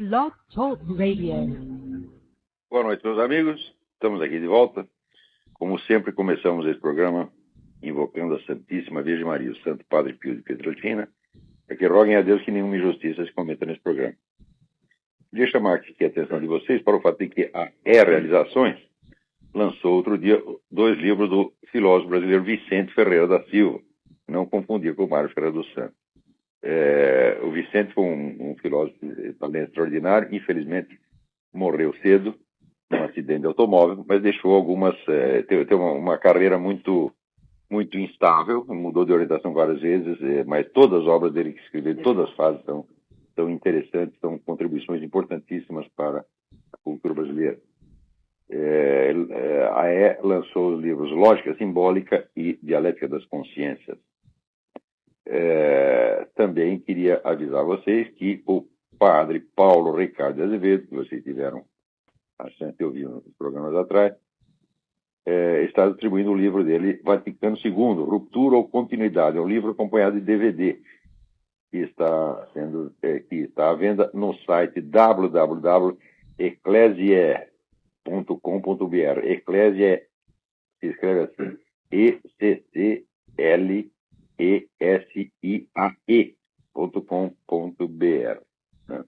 Blog Talk Radio. Boa noite, meus amigos. Estamos aqui de volta. Como sempre, começamos esse programa invocando a Santíssima Virgem Maria, o Santo Padre Pio de Pietrelcina, para que roguem a Deus que nenhuma injustiça se cometa nesse programa. Queria chamar aqui a atenção de vocês para o fato de que a Realizações lançou outro dia 2 livros do filósofo brasileiro Vicente Ferreira da Silva. Não confundir com o Mário Ferreira dos Santos. O Vicente foi um filósofo de talento extraordinário, infelizmente morreu cedo num acidente de automóvel, mas deixou algumas, teve uma carreira muito instável, mudou de orientação várias vezes, mas todas as obras dele que escreveu, todas as fases são interessantes, são contribuições importantíssimas para a cultura brasileira. A lançou os livros Lógica Simbólica e Dialética das Consciências. Também queria avisar vocês que o padre Paulo Ricardo de Azevedo, que vocês tiveram a chance de ouvir nos programas atrás, está distribuindo o livro dele, Vaticano II, Ruptura ou Continuidade. É um livro acompanhado de DVD, que está à venda no site www.ecclesiae.com.br. Ecclesiae se escreve assim, ECCLESIAE.com.br. Né?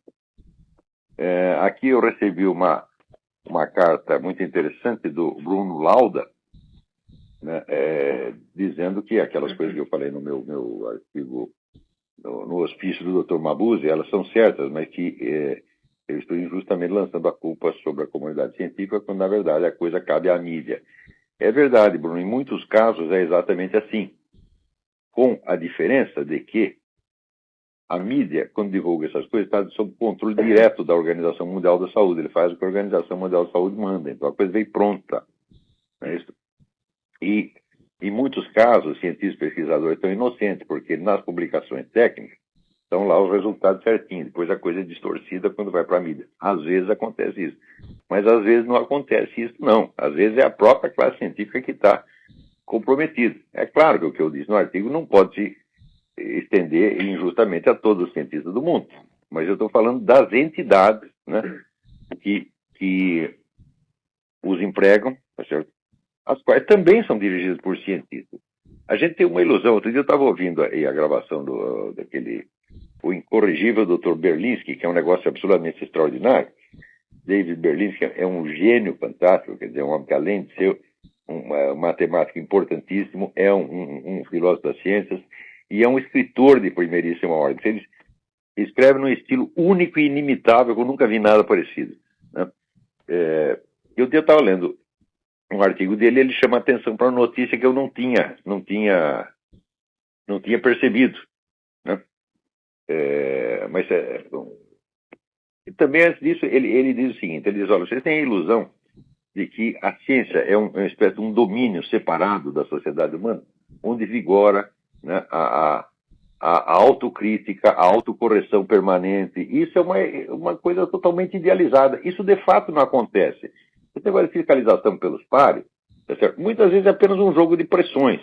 Aqui eu recebi uma carta muito interessante do Bruno Lauda, né, dizendo que aquelas coisas que eu falei no meu artigo no hospício do Dr. Mabuse, elas são certas, mas que eu estou injustamente lançando a culpa sobre a comunidade científica, quando na verdade a coisa cabe à mídia. É verdade, Bruno, em muitos casos é exatamente assim, com a diferença de que a mídia, quando divulga essas coisas, está sob controle direto da Organização Mundial da Saúde. Ele faz o que a Organização Mundial da Saúde manda. Então a coisa veio pronta. Não é isso? E, em muitos casos, cientistas e pesquisadores estão inocentes, porque nas publicações técnicas estão lá os resultados certinhos. Depois a coisa é distorcida quando vai para a mídia. Às vezes acontece isso. Mas às vezes não acontece isso, não. Às vezes é a própria classe científica que está comprometida. É claro que o que eu disse no artigo não pode se estender injustamente a todos os cientistas do mundo. Mas eu estou falando das entidades, né, que os empregam, tá certo? As quais também são dirigidas por cientistas. A gente tem uma ilusão. Outro dia eu estava ouvindo aí a gravação o incorrigível Dr. Berlinski, que é um negócio absolutamente extraordinário. David Berlinski é um gênio fantástico, quer dizer, um homem que além de ser um matemático importantíssimo, é um filósofo das ciências, e é um escritor de primeiríssima ordem. Ele escreve num estilo único e inimitável, que eu nunca vi nada parecido. Né? Eu estava lendo um artigo dele, ele chama atenção para uma notícia que eu não tinha percebido. Né? E também, antes disso, ele diz o seguinte, ele diz, olha, vocês têm a ilusão de que a ciência é uma espécie de um domínio separado da sociedade humana, onde vigora, né, a autocrítica, a autocorreção permanente. Isso é uma coisa totalmente idealizada. Isso, de fato, não acontece. Esse negócio de fiscalização pelos pares, tá certo? Muitas vezes é apenas um jogo de pressões.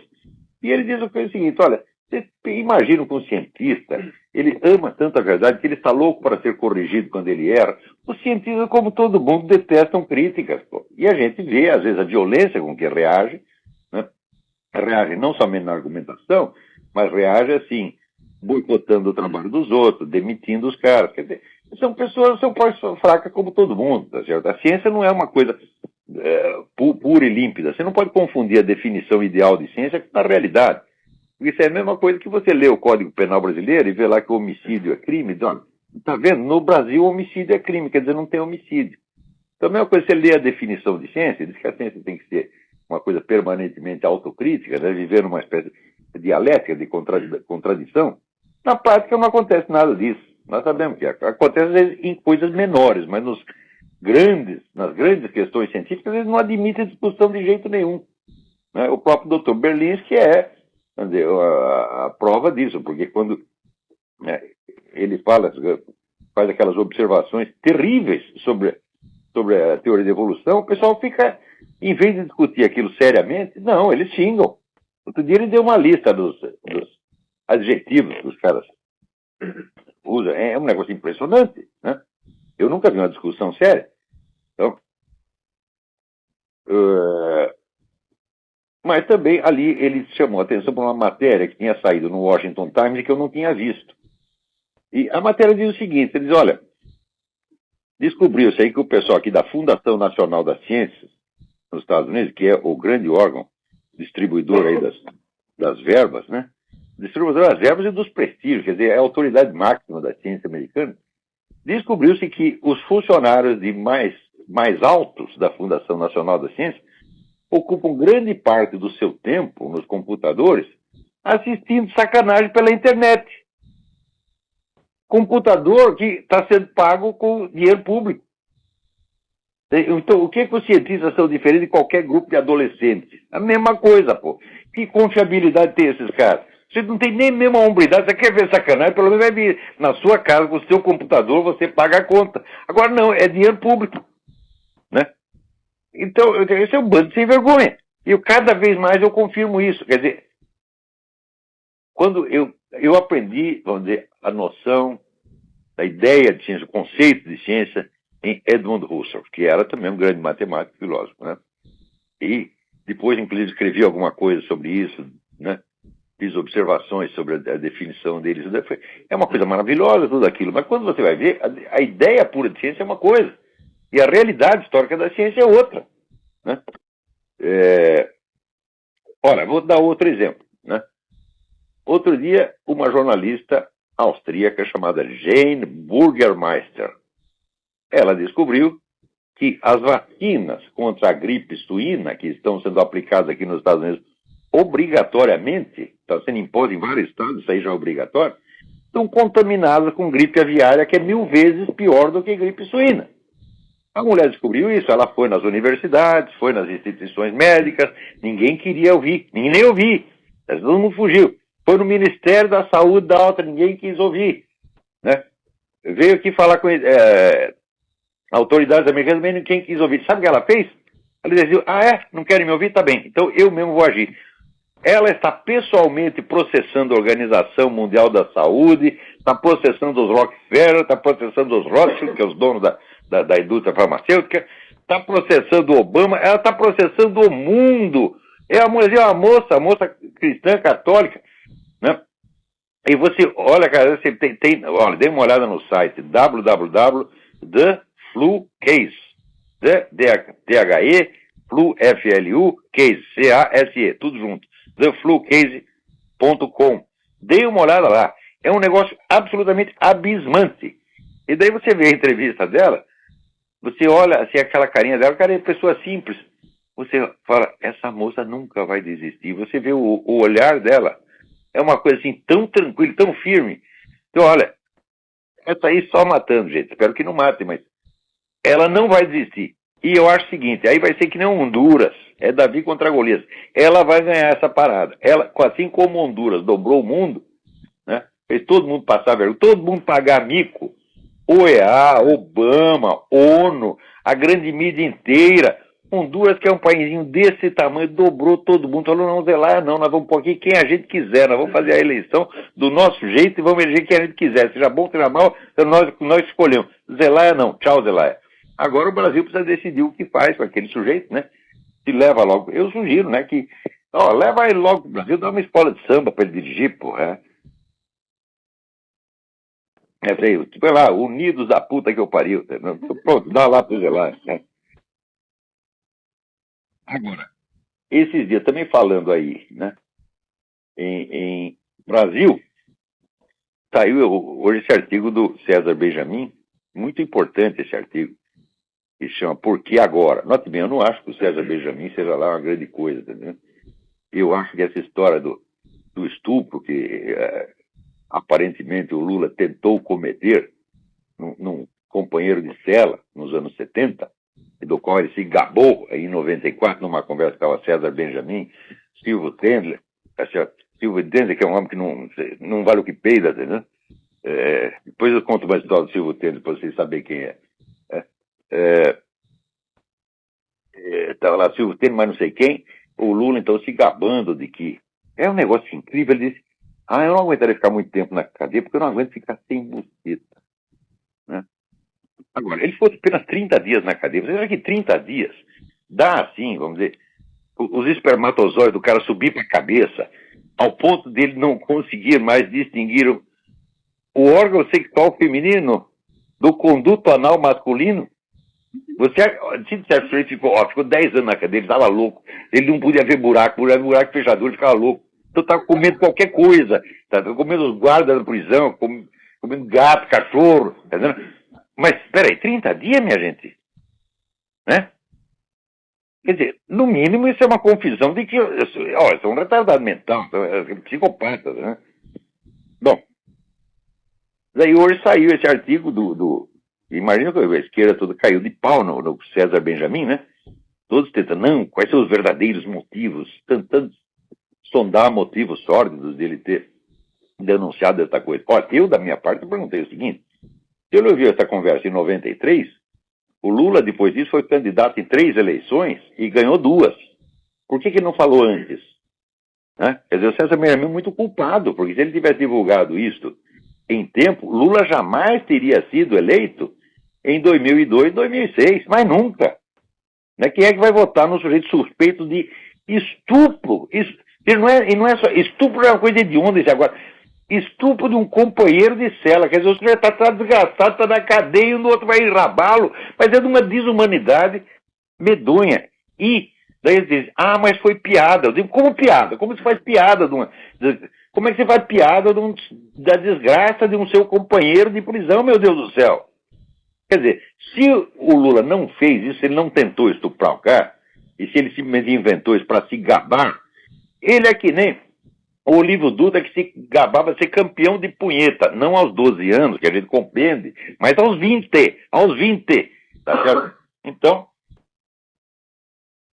E ele diz o seguinte, olha, vocês imaginam que um cientista, ele ama tanto a verdade que ele está louco para ser corrigido quando ele erra. Os cientistas, como todo mundo, detestam críticas. Pô. E a gente vê, às vezes, a violência com que reage, né? Reage não somente na argumentação, mas reage assim, boicotando o trabalho dos outros, demitindo os caras. Quer dizer, são pessoas fracas como todo mundo, tá certo? A ciência não é uma coisa pura e límpida. Você não pode confundir a definição ideal de ciência com a realidade. Porque isso é a mesma coisa que você lê o Código Penal brasileiro e vê lá que o homicídio é crime. Então, tá vendo? No Brasil, o homicídio é crime, quer dizer, não tem homicídio. Então, a mesma coisa, você lê a definição de ciência, diz que a ciência tem que ser uma coisa permanentemente autocrítica, né? Viver numa espécie de dialética, de contradição. Na prática, não acontece nada disso. Nós sabemos que acontece, às vezes, em coisas menores, mas nas grandes questões científicas, eles não admitem discussão de jeito nenhum. Né? O próprio Dr. Berlinski a prova disso, porque quando ele faz aquelas observações terríveis sobre a teoria da evolução, o pessoal fica, em vez de discutir aquilo seriamente, não, eles xingam. Outro dia ele deu uma lista dos adjetivos que os caras usam. É um negócio impressionante, né? Eu nunca vi uma discussão séria. Então, mas também ali ele chamou a atenção para uma matéria que tinha saído no Washington Times e que eu não tinha visto. E a matéria diz o seguinte, ele diz, olha, descobriu-se aí que o pessoal aqui da Fundação Nacional das Ciências, nos Estados Unidos, que é o grande órgão distribuidor aí das verbas, né? Distribuidor das verbas e dos prestígios, quer dizer, é a autoridade máxima da ciência americana. Descobriu-se que os funcionários de mais altos da Fundação Nacional da Ciência ocupam grande parte do seu tempo nos computadores assistindo sacanagem pela internet. Computador que está sendo pago com dinheiro público. Então, o que os cientistas são diferentes de qualquer grupo de adolescentes? A mesma coisa, pô. Que confiabilidade tem esses caras? Você não tem nem a mesma hombridade. Você quer ver sacanagem? Pelo menos vai vir na sua casa, com o seu computador, você paga a conta. Agora não, é dinheiro público. Né? Então, esse é um bando sem vergonha. E cada vez mais eu confirmo isso. Quer dizer, quando eu aprendi, vamos dizer, a noção da ideia de ciência, o conceito de ciência, em Edmund Husserl, que era também um grande matemático e filósofo, né? E depois, inclusive, escrevi alguma coisa sobre isso, né? Fiz observações sobre a definição deles. É uma coisa maravilhosa tudo aquilo, mas quando você vai ver, a ideia pura de ciência é uma coisa, e a realidade histórica da ciência é outra, né? Ora, vou dar outro exemplo, né? Outro dia, uma jornalista austríaca chamada Jane Burgermeister, ela descobriu que as vacinas contra a gripe suína, que estão sendo aplicadas aqui nos Estados Unidos obrigatoriamente, está sendo imposto em vários estados, isso aí já é obrigatório, estão contaminadas com gripe aviária, que é 1000 vezes pior do que gripe suína. A mulher descobriu isso, ela foi nas universidades, foi nas instituições médicas, ninguém queria ouvir, ninguém nem ouvir, todo mundo fugiu. Foi no Ministério da Saúde da outra, ninguém quis ouvir, né? Veio aqui falar com autoridades americanas, mas ninguém quis ouvir. Sabe o que ela fez? Ela dizia, não querem me ouvir? Tá bem, então eu mesmo vou agir. Ela está pessoalmente processando a Organização Mundial da Saúde, está processando os Rockefeller, está processando os Rothschild, que é os donos da indústria farmacêutica, está processando o Obama, ela está processando o mundo. É uma moça cristã católica, né? E você, olha, cara, você olha, dê uma olhada no site www.theflucase, THE, Flu, FLU, Case, CASE, tudo junto, theflucase.com. Dê uma olhada lá. É um negócio absolutamente abismante. E daí você vê a entrevista dela, você olha assim, aquela carinha dela, cara, é pessoa simples. Você fala, essa moça nunca vai desistir. Você vê o olhar dela, é uma coisa assim, tão tranquila, tão firme. Então, olha, essa aí só matando, gente. Espero que não mate, mas ela não vai desistir. E eu acho o seguinte, aí vai ser que nem Honduras, é Davi contra Golias. Ela vai ganhar essa parada. Ela, assim como Honduras dobrou o mundo, né, fez todo mundo passar vergonha, todo mundo pagar mico, OEA, Obama, ONU, a grande mídia inteira. Honduras, que é um paísinho desse tamanho, dobrou todo mundo. Falou, não, Zelaya não, nós vamos pôr aqui quem a gente quiser, nós vamos fazer a eleição do nosso jeito e vamos eleger quem a gente quiser. Seja bom, seja mal, nós escolhemos. Zelaya não, tchau Zelaya. Agora o Brasil precisa decidir o que faz com aquele sujeito, né? Se leva logo. Eu sugiro, né, que leva ele logo pro Brasil, dá uma escola de samba para ele dirigir, pô, tipo, lá, Unidos da puta que eu pariu. Pronto, dá lá pro Zelaya, né? Agora, esses dias também falando aí, né, em Brasil, saiu hoje esse artigo do César Benjamin, muito importante esse artigo, que chama Por que Agora? Note bem, eu não acho que o César Benjamin seja lá uma grande coisa, entendeu? Eu acho que essa história do estupro que aparentemente o Lula tentou cometer num companheiro de cela nos anos 70, do qual ele se gabou em 94, numa conversa com o César Benjamin, Silvio Tendler, que é um homem que não vale o que peida, entendeu? Depois eu conto uma história do Silvio Tendler para vocês saberem quem é. Estava lá Silvio Tendler, mas não sei quem, o Lula então se gabando de que é um negócio incrível. Ele disse, eu não aguentaria ficar muito tempo na cadeia porque eu não aguento ficar sem buceta, né? Agora, ele ficou apenas 30 dias na cadeia. Você acha que 30 dias dá assim, vamos dizer, os espermatozoides do cara subir para a cabeça, ao ponto dele não conseguir mais distinguir o órgão sexual feminino do conduto anal masculino? Você, se disser que ele ficou 10 anos na cadeia, ele estava louco. Ele não podia ver buraco fechador, ele ficava louco. Então estava comendo qualquer coisa. Estava comendo os guardas da prisão, comendo gato, cachorro. Tá entendendo? Mas, espera aí, 30 dias, minha gente? Né? Quer dizer, no mínimo isso é uma confusão de que, são retardados mental, são psicopatas, né? Bom, daí hoje saiu esse artigo imagina que a esquerda toda caiu de pau no César Benjamin, né? Todos tentando, não, quais são os verdadeiros motivos, tentando sondar motivos sórdidos dele ter denunciado essa coisa. Olha, eu, da minha parte, perguntei o seguinte, se ele ouviu essa conversa em 93, o Lula, depois disso, foi candidato em 3 eleições e ganhou 2. Por que não falou antes? Né? Quer dizer, o César Benjamin é muito culpado, porque se ele tivesse divulgado isto em tempo, Lula jamais teria sido eleito em 2002, 2006, mas nunca. Né? Quem é que vai votar no sujeito suspeito de estupro? E não é só, estupro é uma coisa de onda isso agora. Estupro de um companheiro de cela, quer dizer, o sujeito está desgastado, está na cadeia e o outro vai enrabá-lo, mas é de uma desumanidade medonha. E daí eles dizem, mas foi piada. Eu digo, como piada? Como se faz piada como é que você faz piada da desgraça de um seu companheiro de prisão, meu Deus do céu? Quer dizer, se o Lula não fez isso, ele não tentou estuprar o cara, e se ele simplesmente inventou isso para se gabar, ele é que nem o Olívio Dutra que se gabava de ser campeão de punheta, não aos 12 anos, que a gente compreende, mas aos 20, tá certo? Então,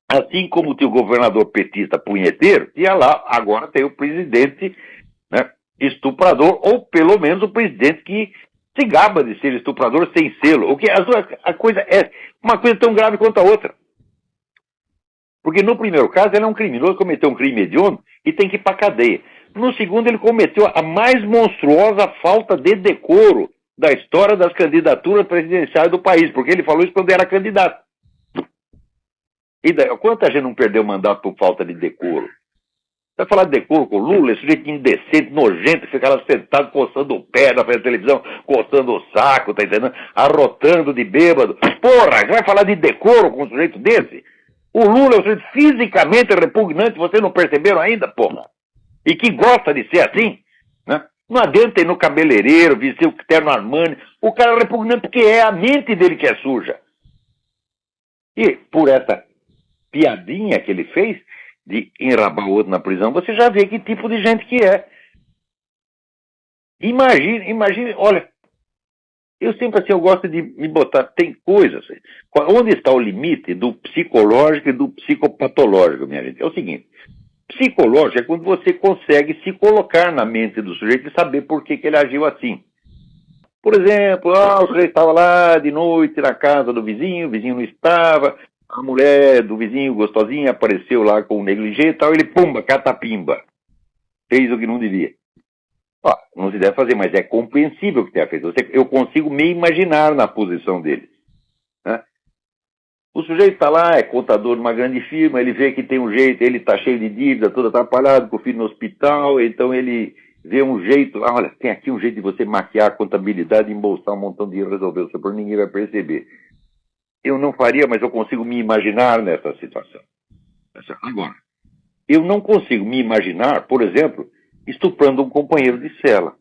assim como tinha o governador petista punheteiro, tinha lá, agora tem o presidente, né, estuprador, ou pelo menos o presidente que se gaba de ser estuprador sem selo. O que a coisa é uma coisa tão grave quanto a outra. Porque no primeiro caso ele é um criminoso, cometeu um crime hediondo e tem que ir para a cadeia. No segundo ele cometeu a mais monstruosa falta de decoro da história das candidaturas presidenciais do país, porque ele falou isso quando era candidato. E daí, quanta gente não perdeu o mandato por falta de decoro? Vai falar de decoro com o Lula, esse jeito indecente, nojento, fica lá sentado coçando o pé na frente da televisão, coçando o saco, tá entendendo? Arrotando de bêbado. Porra, vai falar de decoro com um sujeito desse? O Lula é um sujeito fisicamente repugnante, vocês não perceberam ainda, porra? E que gosta de ser assim, né? Não adianta ir no cabeleireiro, vestir o terno Armani. O cara é repugnante porque é a mente dele que é suja. E por essa piadinha que ele fez de enrabar o outro na prisão, você já vê que tipo de gente que é. Imagine, olha, eu sempre assim, eu gosto de me botar, tem coisas, onde está o limite do psicológico e do psicopatológico, minha gente? É o seguinte, psicológico é quando você consegue se colocar na mente do sujeito e saber por que ele agiu assim. Por exemplo, o sujeito estava lá de noite na casa do vizinho, o vizinho não estava, a mulher do vizinho gostosinha apareceu lá com o negligê e tal, ele pumba, catapimba, fez o que não devia. Não se deve fazer, mas é compreensível que tenha feito. Eu consigo me imaginar na posição dele. Né? O sujeito está lá, é contador de uma grande firma, ele vê que tem um jeito, ele está cheio de dívida, todo atrapalhado, com o filho no hospital, então ele vê um jeito, olha, tem aqui um jeito de você maquiar a contabilidade, embolsar um montão de dinheiro, resolver o seu problema, ninguém vai perceber. Eu não faria, mas eu consigo me imaginar nessa situação. Agora, eu não consigo me imaginar, por exemplo, estuprando um companheiro de cela,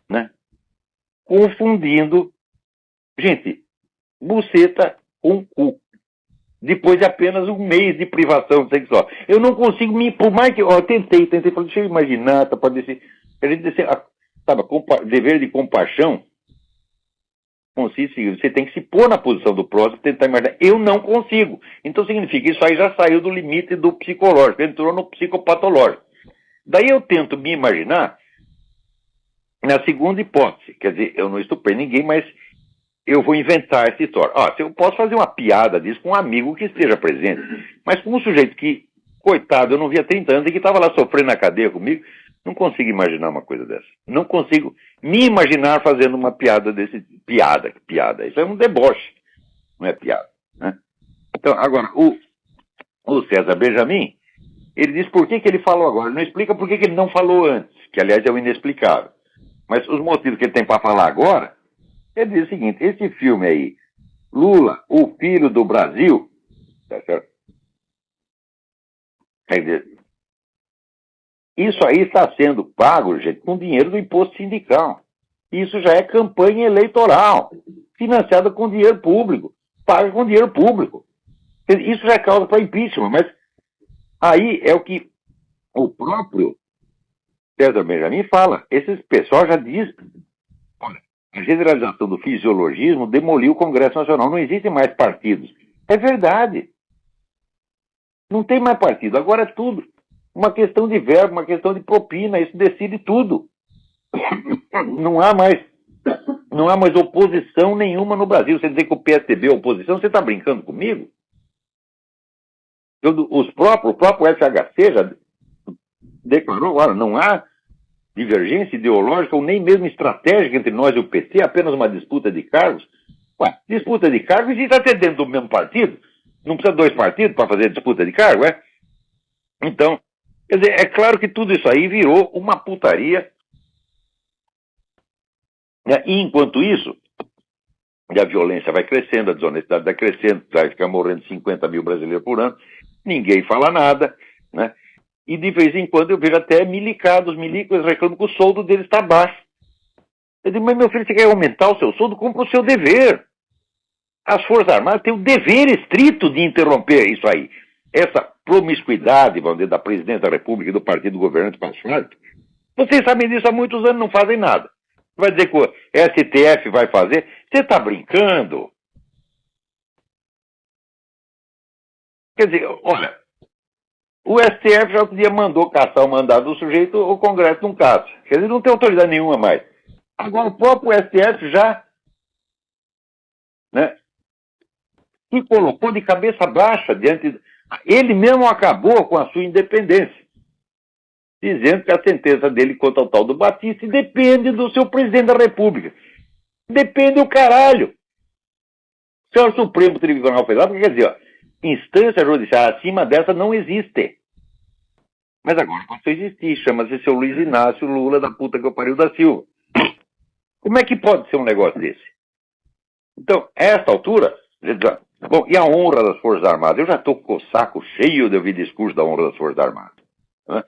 né? Confundindo, gente, buceta com cu, depois de apenas um mês de privação sexual. Eu não consigo por mais que, eu tentei, falei, deixa eu imaginar, pode ser, a gente dizer, sabe, dever de compaixão consiste em você tem que se pôr na posição do próximo e tentar imaginar. Eu não consigo. Então significa que isso aí já saiu do limite do psicológico, entrou no psicopatológico. Daí eu tento me imaginar na segunda hipótese, quer dizer, eu não estuprei ninguém, mas eu vou inventar essa história. Se eu posso fazer uma piada disso com um amigo que esteja presente, mas com um sujeito que, coitado, eu não via há 30 anos e que estava lá sofrendo na cadeia comigo, Não consigo imaginar uma coisa dessa. Não consigo me imaginar fazendo uma piada desse... Piada. Isso é um deboche. Não é piada, né? Então, agora, o César Benjamin, ele diz por que ele falou agora. Ele não explica por que ele não falou antes, que, aliás, é o inexplicável. Mas os motivos que ele tem para falar agora, ele diz o seguinte, esse filme aí, Lula, o filho do Brasil, tá certo? Quer dizer, isso aí está sendo pago, gente, com dinheiro do imposto sindical. Isso já é campanha eleitoral, financiada com dinheiro público, paga com dinheiro público. Isso já é causa para impeachment, mas aí é o que o próprio César Benjamin fala. Esse pessoal já diz, olha, a generalização do fisiologismo demoliu o Congresso Nacional, não existem mais partidos. É verdade. Não tem mais partido, agora é tudo uma questão de verbo, uma questão de propina, isso decide tudo. Não há mais oposição nenhuma no Brasil. Você dizer que o PSDB é oposição, você está brincando comigo? O próprio FHC já declarou, olha, não há divergência ideológica ou nem mesmo estratégica entre nós e o PT, apenas uma disputa de cargos. Ué, disputa de cargos existe até dentro do mesmo partido. Não precisa de dois partidos para fazer disputa de cargo, é? Então, quer dizer, é claro que tudo isso aí virou uma putaria. Né? E enquanto isso, a violência vai crescendo, a desonestidade vai crescendo, vai ficar morrendo 50 mil brasileiros por ano, ninguém fala nada, né? E de vez em quando eu vejo até milicos reclamam que o soldo deles está baixo. Eu digo, mas meu filho, você quer aumentar o seu soldo? Cumpra o seu dever. As Forças Armadas têm o dever estrito de interromper isso aí. Essa promiscuidade, vamos dizer, da presidência da República e do partido governante passado, vocês sabem disso há muitos anos, não fazem nada. Vai dizer que o STF vai fazer? Você está brincando? Quer dizer, olha, o STF já outro dia mandou caçar o mandado do sujeito, o Congresso não caça. Quer dizer, não tem autoridade nenhuma mais. Agora o próprio STF já, né, se colocou de cabeça baixa diante... Ele mesmo acabou com a sua independência, dizendo que a sentença dele contra o tal do Batista depende do seu presidente da República. Depende o caralho. O senhor Supremo Tribunal Federal, quer dizer, ó, instância judiciária acima dessa não existe. Mas agora passou a existir, chama-se seu Luiz Inácio Lula da puta que eu pariu da Silva. Como é que pode ser um negócio desse? Então, a esta altura, bom, e a honra das Forças Armadas? Eu já estou com o saco cheio de ouvir discurso da honra das Forças Armadas. Né?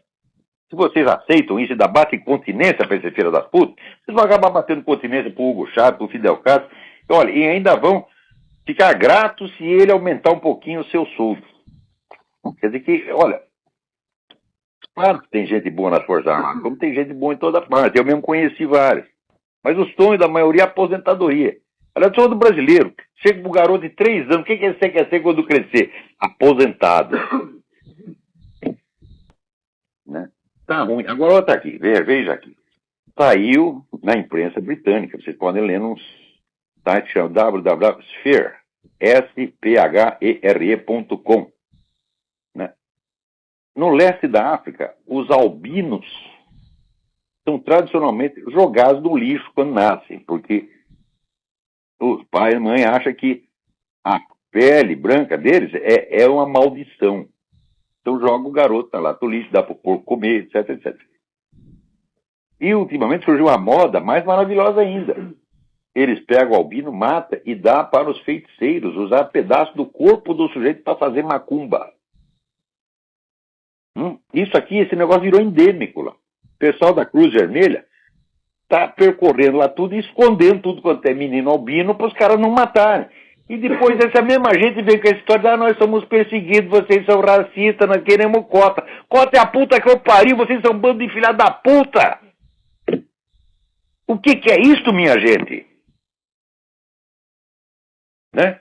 Se vocês aceitam isso e ainda batem continência para esse filho das putas, vocês vão acabar batendo continência para o Hugo Chávez, para o Fidel Castro, e, olha, e ainda vão ficar gratos se ele aumentar um pouquinho o seu soldo. Quer dizer que, olha, claro que tem gente boa nas Forças Armadas, como tem gente boa em toda parte. Eu mesmo conheci vários. Mas o sonho da maioria é aposentadoria. Aliás, todo brasileiro chega para um garoto de 3 anos, o que você quer ser quando crescer? Aposentado. Né? Tá ruim. Agora está aqui, veja aqui. Saiu na imprensa britânica, vocês podem ler num site chamado www.sphere, sphere.com. Né? No leste da África, os albinos são tradicionalmente jogados no lixo quando nascem, porque o pai e a mãe acham que a pele branca deles é uma maldição. Então joga o garoto tá lá no lixo, dá para o porco comer, etc, etc. E ultimamente surgiu uma moda mais maravilhosa ainda. Eles pegam o albino, matam e dá para os feiticeiros usar pedaço do corpo do sujeito para fazer macumba. Isso aqui, esse negócio virou endêmico lá. O pessoal da Cruz Vermelha está percorrendo lá tudo e escondendo tudo quanto é menino albino para os caras não matarem. E depois essa mesma gente vem com a história, nós somos perseguidos, vocês são racistas, nós queremos cota. Cota é a puta que eu pariu, vocês são um bando de filha da puta. O que é isso, minha gente? Né?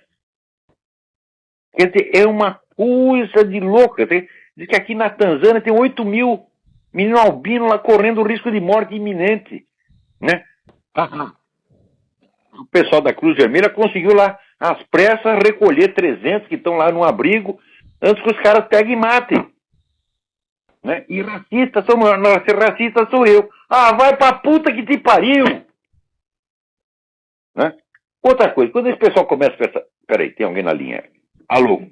Quer dizer, é uma coisa de louca. Diz que aqui na Tanzânia tem 8 mil meninos albinos lá correndo risco de morte iminente. Né? O pessoal da Cruz Vermelha conseguiu lá, às pressas, recolher 300 que estão lá no abrigo, antes que os caras peguem e matem. Né? E racista sou eu. Ah, vai pra puta que te pariu! Né? Outra coisa, quando esse pessoal começa a pensar... Peraí, tem alguém na linha. Alô?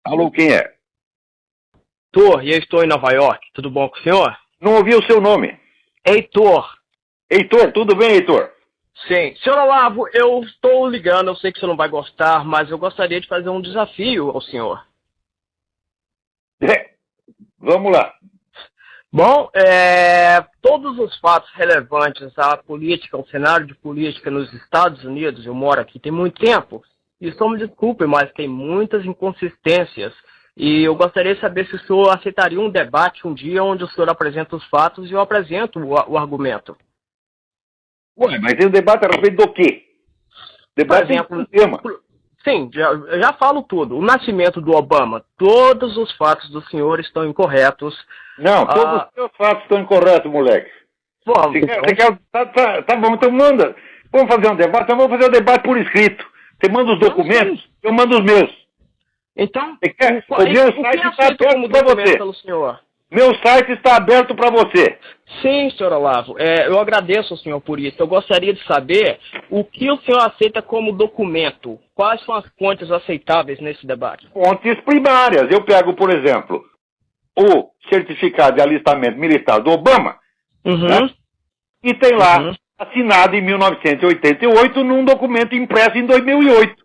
Alô, quem é? Heitor, e eu estou em Nova York. Tudo bom com o senhor? Não ouvi o seu nome. Heitor. Heitor, tudo bem, Heitor? Sim. Senhor Olavo, eu estou ligando, eu sei que o senhor não vai gostar, mas eu gostaria de fazer um desafio ao senhor. Vamos lá. Bom, todos os fatos relevantes à política, ao cenário de política nos Estados Unidos, eu moro aqui tem muito tempo, e só me desculpe, mas tem muitas inconsistências. E eu gostaria de saber se o senhor aceitaria um debate um dia onde o senhor apresenta os fatos e eu apresento o argumento. Ué, mas o debate a respeito do quê? Debate Por exemplo, do tema. Sim, eu já falo tudo. O nascimento do Obama, todos os fatos do senhor estão incorretos. Não, todos os seus fatos estão incorretos, moleque. Vamos, tá bom, então manda. Vamos fazer um debate, então vamos fazer um debate por escrito. Você manda os documentos, eu mando os meus. Então, o meu site está aberto para você. Pelo senhor? Meu site está aberto para você. Sim, senhor Olavo. Eu agradeço ao senhor por isso. Eu gostaria de saber o que o senhor aceita como documento. Quais são as fontes aceitáveis nesse debate? Fontes primárias. Eu pego, por exemplo, o certificado de alistamento militar do Obama, né? E tem lá, assinado em 1988, num documento impresso em 2008.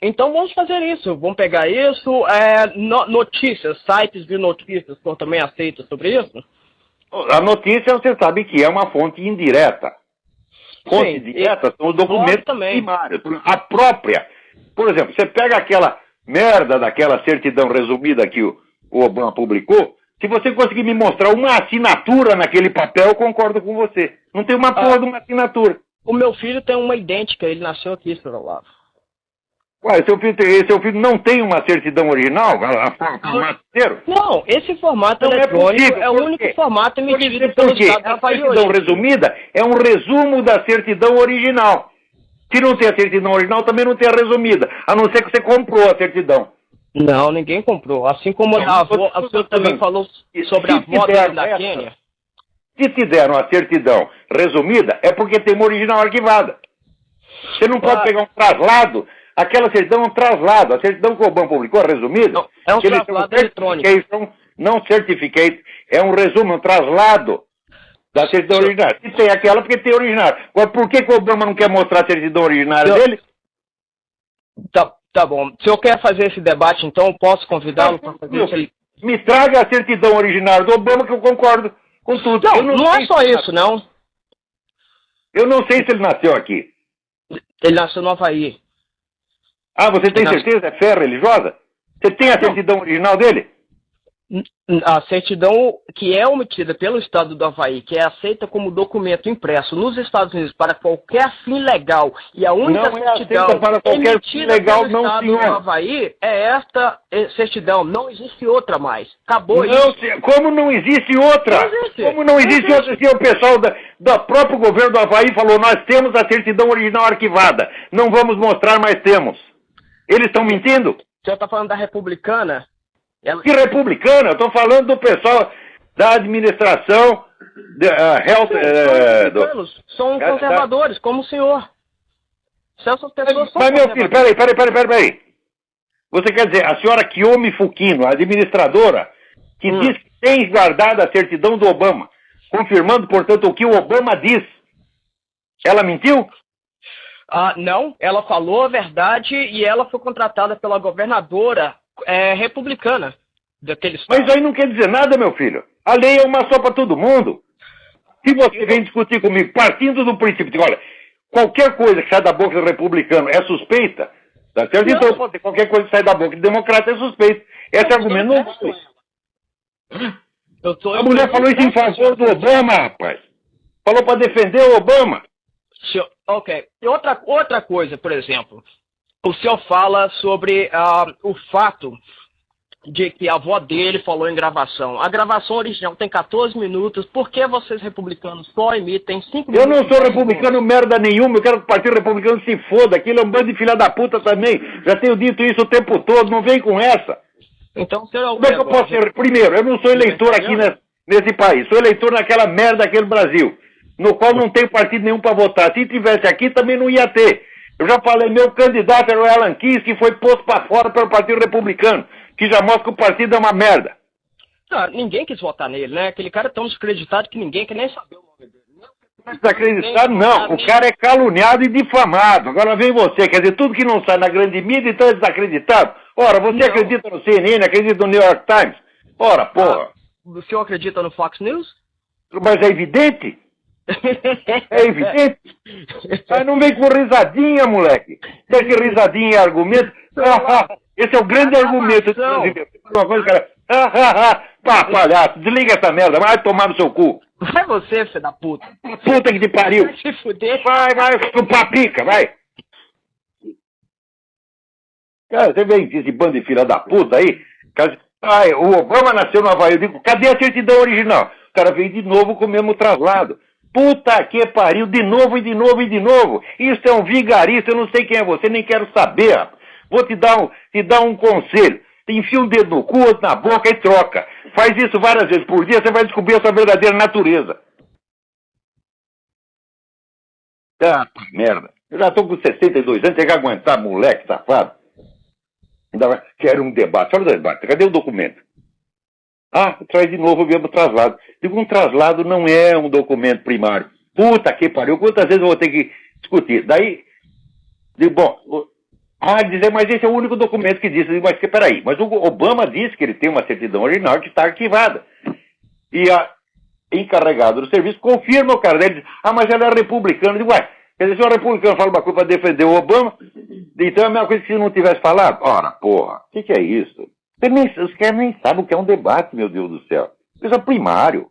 Então vamos fazer isso, vamos pegar isso, notícias, sites de notícias que eu também aceito sobre isso? A notícia, você sabe que é uma fonte indireta. Fonte direta são os documentos primários. A própria, por exemplo, você pega aquela merda daquela certidão resumida que o Obama publicou, se você conseguir me mostrar uma assinatura naquele papel, eu concordo com você. Não tem uma porra de uma assinatura. O meu filho tem uma idêntica, ele nasceu aqui, senhor Olavo. Ué, seu filho não tem uma certidão original? Formato inteiro? Não, esse formato eletrônico é o único formato emitido pelo Estado da Bahia. A certidão resumida é um resumo da certidão original. Se não tem a certidão original, também não tem a resumida, a não ser que você comprou a certidão. Não, ninguém comprou. Assim como a senhora também falou sobre a avó dele da Quênia. Se te deram a certidão resumida, é porque tem uma original arquivada. Você não pode pegar um traslado. Aquela certidão é um traslado. A certidão que o Obama publicou, resumida, não, é um traslado eletrônico. Não certificate, é um resumo, um traslado da certidão original. Se tem aquela, porque tem original. Agora, por que o Obama não quer mostrar a certidão originária dele? Tá bom. Se eu quero fazer esse debate, então, eu posso convidá-lo para fazer isso? Me traga a certidão originária do Obama, que eu concordo com tudo. Não é só isso, não. Eu não sei se ele nasceu aqui. Ele nasceu no Havaí. Ah, você tem certeza? É fé religiosa? Você tem a certidão original dele? A certidão que é omitida pelo Estado do Havaí, que é aceita como documento impresso nos Estados Unidos para qualquer fim legal, e a única certidão para qualquer fim legal, pelo Estado do Havaí é esta certidão. Não existe outra mais. Acabou isso. Como não existe outra? Não existe. Como não existe outra se o pessoal do próprio governo do Havaí falou, nós temos a certidão original arquivada, não vamos mostrar, mas temos. Eles estão mentindo? O senhor está falando da republicana? Que republicana? Eu estou falando do pessoal da administração são conservadores, como o senhor. Essas pessoas são mas meu filho, peraí. Você quer dizer, a senhora Kiyomi Fukino, a administradora, que diz que tem guardado a certidão do Obama, confirmando, portanto, o que o Obama diz, ela mentiu? Não, ela falou a verdade e ela foi contratada pela governadora republicana daquele estado. Mas aí não quer dizer nada, meu filho. A lei é uma só para todo mundo. Se você vem discutir comigo partindo do princípio de, olha, qualquer coisa que sai da boca do republicano é suspeita, tá certo? Então pode ter qualquer coisa que sai da boca do democrata é suspeita. Esse argumento não vale. A mulher falou isso em favor do Obama, rapaz. Falou para defender o Obama. Ok. E outra coisa, por exemplo, o senhor fala sobre o fato de que a avó dele falou em gravação. A gravação original tem 14 minutos. Por que vocês republicanos só emitem 5 minutos? Eu não sou republicano merda nenhuma. Eu quero que o Partido Republicano se foda. Aquilo é um bando de filha da puta também. Já tenho dito isso o tempo todo. Não vem com essa. Então, será o Como é que eu posso ser? Primeiro, eu não sou eleitor aqui nesse país, sou eleitor naquela merda daquele Brasil, no qual não tem partido nenhum para votar. Se tivesse aqui, também não ia ter. Eu já falei, meu candidato era o Alan Keyes, que foi posto para fora pelo Partido Republicano, que já mostra que o partido é uma merda. Não, ninguém quis votar nele, né? Aquele cara é tão desacreditado que ninguém quer nem saber o nome dele. Desacreditado não, o cara é caluniado e difamado. Agora vem você, quer dizer, tudo que não sai na grande mídia, então é desacreditado. Ora, você acredita no CNN, acredita no New York Times? Ora, porra. O senhor acredita no Fox News? Mas é evidente. É evidente. Mas não vem com risadinha, moleque. Quer que risadinha é argumento? Esse é o grande argumento do brasileiro. Uma coisa, cara. Pá, palhaço, desliga essa merda, vai tomar no seu cu. Vai você, filho da puta. Puta que te pariu. Vai se fuder. Vai, chupar pica, vai. Cara, você vê esse bando de filha da puta aí? Ai, o Obama nasceu no Havaí. Eu digo, cadê a certidão original? O cara veio de novo com o mesmo traslado. Puta que pariu, de novo e de novo e de novo. Isso é um vigarista, eu não sei quem é você, nem quero saber. Rapaz. Vou te dar um conselho. Enfia um dedo no cu, outro na boca e troca. Faz isso várias vezes por dia, você vai descobrir a sua verdadeira natureza. Ah, merda. Eu já tô com 62 anos, tem que aguentar, moleque safado. Ainda quero um debate. Olha o debate, cadê o documento? Traz de novo o mesmo traslado. Digo, um traslado não é um documento primário. Puta que pariu, quantas vezes eu vou ter que discutir? Daí, digo, bom, dizer, mas esse é o único documento que diz. Mas peraí, mas o Obama disse que ele tem uma certidão original que está arquivada. E a encarregada do serviço confirma o cara. Ele diz, mas ela é republicana. Eu digo, quer dizer, se o republicano fala uma coisa para defender o Obama, então é a mesma coisa que se não tivesse falado. Ora, porra, o que é isso? Os caras nem sabem o que é um debate, meu Deus do céu. Isso é primário.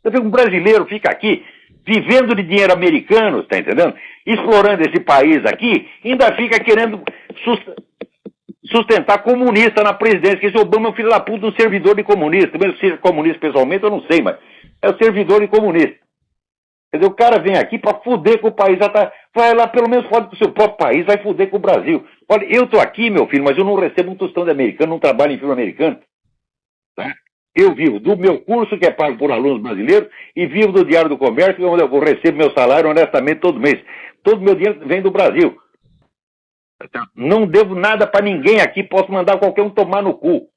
Você vê um brasileiro fica aqui, vivendo de dinheiro americano, tá entendendo? Explorando esse país aqui, ainda fica querendo sustentar comunista na presidência, que esse Obama é um filho da puta, um servidor de comunista. Mesmo se seja comunista pessoalmente, eu não sei, mas é o servidor de comunista. Quer dizer, o cara vem aqui para fuder com o país. Vai lá, pelo menos fode com o seu próprio país, vai fuder com o Brasil. Olha, eu tô aqui, meu filho, mas eu não recebo um tostão de americano, não trabalho em filme americano. Tá? Eu vivo do meu curso, que é pago por alunos brasileiros, e vivo do Diário do Comércio, onde eu recebo meu salário honestamente todo mês. Todo meu dinheiro vem do Brasil. Não devo nada para ninguém aqui, posso mandar qualquer um tomar no cu.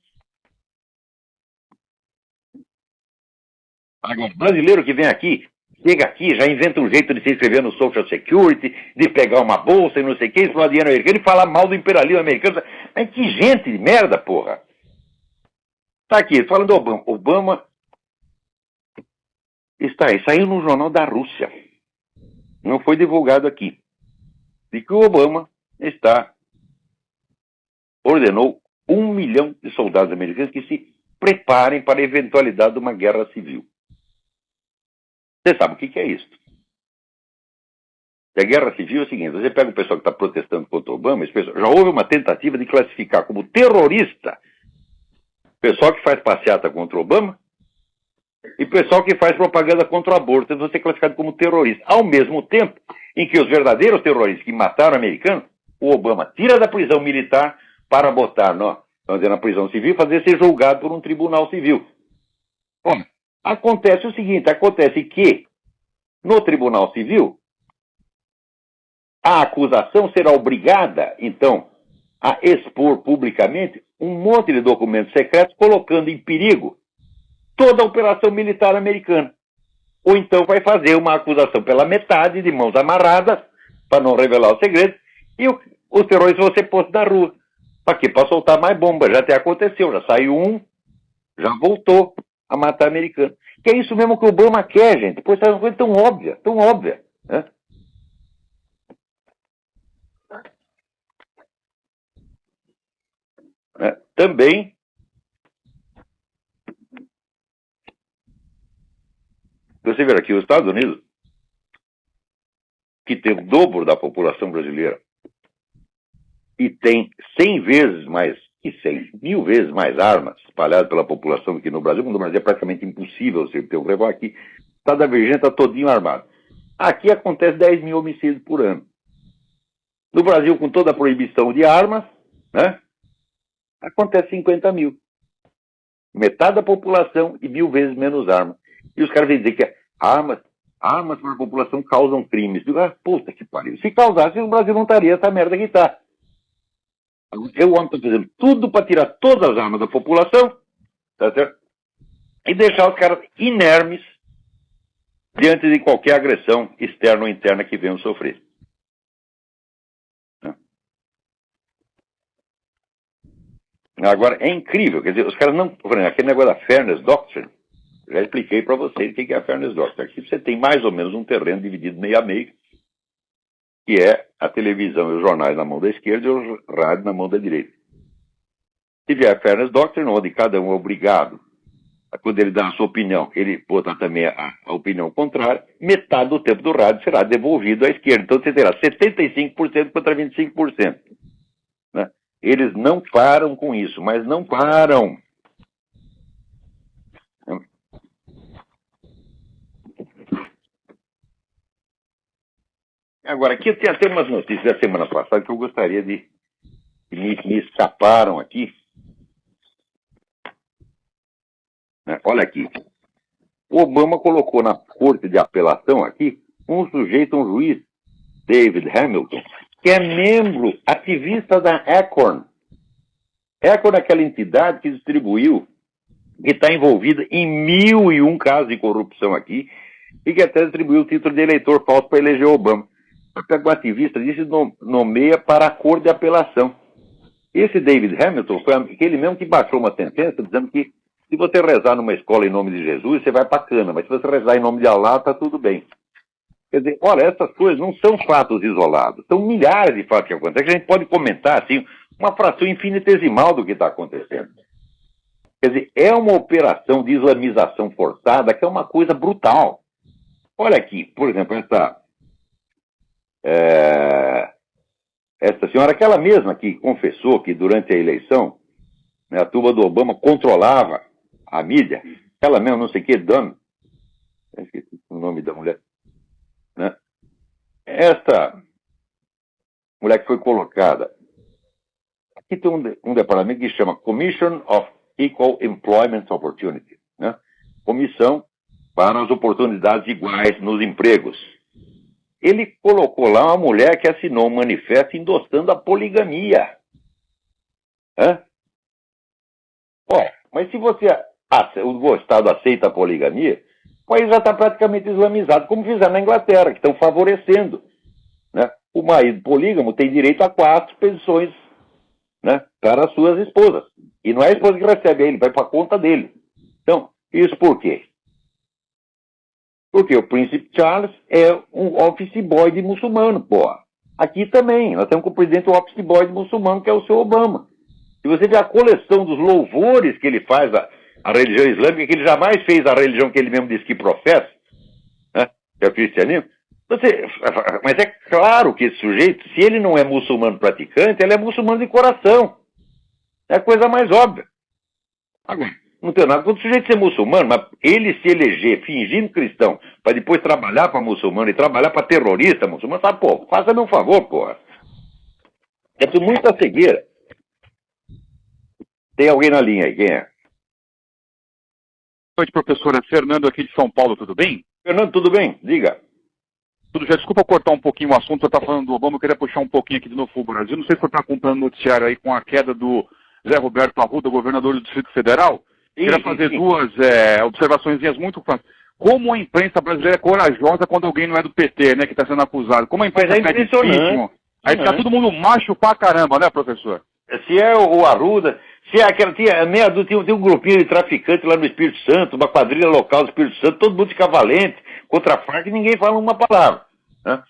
Agora, brasileiro que vem aqui, chega aqui, já inventa um jeito de se inscrever no Social Security, de pegar uma bolsa e não sei o que, explorar dinheiro americano e falar mal do imperialismo americano. Mas que gente de merda, porra. Tá aqui, falando do Obama. Obama está aí, saiu no jornal da Rússia. Não foi divulgado aqui. De que o Obama ordenou 1 milhão de soldados americanos que se preparem para a eventualidade de uma guerra civil. Você sabe o que é isso? A guerra civil é o seguinte, você pega o pessoal que está protestando contra o Obama, já houve uma tentativa de classificar como terrorista o pessoal que faz passeata contra o Obama e o pessoal que faz propaganda contra o aborto, eles vão ser classificados como terroristas. Ao mesmo tempo em que os verdadeiros terroristas que mataram americanos, o Obama tira da prisão militar para botar na prisão civil e fazer ser julgado por um tribunal civil. Bom, acontece o seguinte, acontece que no tribunal civil a acusação será obrigada, então, a expor publicamente um monte de documentos secretos colocando em perigo toda a operação militar americana. Ou então vai fazer uma acusação pela metade, de mãos amarradas, para não revelar o segredo, e os terroristas vão ser postos na rua. Para quê? Para soltar mais bomba. Já até aconteceu, já saiu um, já voltou a matar americano. Que é isso mesmo que o Obama quer, gente. Pois é uma coisa tão óbvia, né? Também você vê aqui os Estados Unidos, que tem o dobro da população brasileira e tem 100 vezes mais, e 100, 1000 vezes mais armas espalhadas pela população aqui no Brasil, quando no Brasil é praticamente impossível você ter um revólver aqui, Estado da Virgínia está todinho armado. Aqui acontece 10 mil homicídios por ano. No Brasil, com toda a proibição de armas, né? Acontece 50 mil. Metade da população e 1000 vezes menos armas. E os caras vêm dizer que armas para a população causam crimes. Eu digo, puta que pariu. Se causasse, o Brasil não estaria essa merda que está. Eu ontem estou fazendo tudo para tirar todas as armas da população, tá certo? E deixar os caras inermes diante de qualquer agressão externa ou interna que venham sofrer. Agora, é incrível, quer dizer, os caras não... Por exemplo, aquele negócio da Fairness Doctrine, já expliquei para vocês o que é a Fairness Doctrine. Aqui você tem mais ou menos um terreno dividido meio a meio, que é a televisão e os jornais na mão da esquerda e o rádio na mão da direita. Se vier a Fairness Doctrine, onde cada um é obrigado, quando ele dá a sua opinião, ele botar também a opinião contrária, metade do tempo do rádio será devolvido à esquerda. Então você terá 75% contra 25%. Né? Eles não param com isso, mas não param. Agora, aqui tem até umas notícias da semana passada que eu gostaria de... que me escaparam aqui. Olha aqui. O Obama colocou na corte de apelação aqui um sujeito, um juiz, David Hamilton, que é membro ativista da Acorn. Acorn é aquela entidade que distribuiu, que está envolvida em 1001 casos de corrupção aqui, e que até distribuiu o título de eleitor falso para eleger o Obama. O ativista disse nomeia para a corte de apelação. Esse David Hamilton foi aquele mesmo que baixou uma sentença dizendo que se você rezar numa escola em nome de Jesus, você vai para a cana, mas se você rezar em nome de Allah, está tudo bem. Quer dizer, olha, essas coisas não são fatos isolados, são milhares de fatos que acontecem, que a gente pode comentar, assim, uma fração infinitesimal do que está acontecendo. Quer dizer, é uma operação de islamização forçada que é uma coisa brutal. Olha aqui, por exemplo, essa senhora, aquela mesma que confessou que durante a eleição, né, a turma do Obama controlava a mídia, ela mesmo, não sei o que, Dunn, esqueci o nome da mulher, né? Esta mulher que foi colocada, aqui tem um departamento que chama Commission of Equal Employment Opportunity, né? Comissão para as oportunidades iguais nos empregos. Ele colocou lá uma mulher que assinou um manifesto endossando a poligamia. Mas se o Estado aceita a poligamia, o país já está praticamente islamizado, como fizeram na Inglaterra, que estão favorecendo. Né? O marido polígamo tem direito a 4 pensões, né, para as suas esposas. E não é a esposa que recebe ele, vai para a conta dele. Então, isso por quê? Porque o príncipe Charles é um office boy de muçulmano, porra. Aqui também, nós temos como presidente o office boy de muçulmano, que é o seu Obama. Se você vê a coleção dos louvores que ele faz à religião islâmica, que ele jamais fez a religião que ele mesmo diz que professa, né, que é o cristianismo, mas é claro que esse sujeito, se ele não é muçulmano praticante, ele é muçulmano de coração. É a coisa mais óbvia. Agora, não tem nada contra o sujeito ser muçulmano, mas ele se eleger fingindo cristão, para depois trabalhar para muçulmano e trabalhar para terrorista muçulmano, sabe, pô, faça-me um favor, porra. É por muita cegueira. Tem alguém na linha aí, quem é? Boa noite, professora. Fernando aqui de São Paulo, tudo bem? Fernando, tudo bem? Diga. Tudo já. Desculpa cortar um pouquinho o assunto, você está falando do Obama, eu queria puxar um pouquinho aqui de novo o Brasil. Não sei se você está acompanhando o noticiário aí com a queda do Zé Roberto Arruda, governador do Distrito Federal. Queria fazer duas observações muito fáceis. Como a imprensa brasileira é corajosa quando alguém não é do PT, né, que está sendo acusado. Como a imprensa é difícil. Aí fica todo mundo macho pra caramba, né, professor? Se é o Arruda, se é aquela, tinha um grupinho de traficantes lá no Espírito Santo, uma quadrilha local do Espírito Santo, todo mundo fica valente contra a Farc e ninguém fala uma palavra. Né?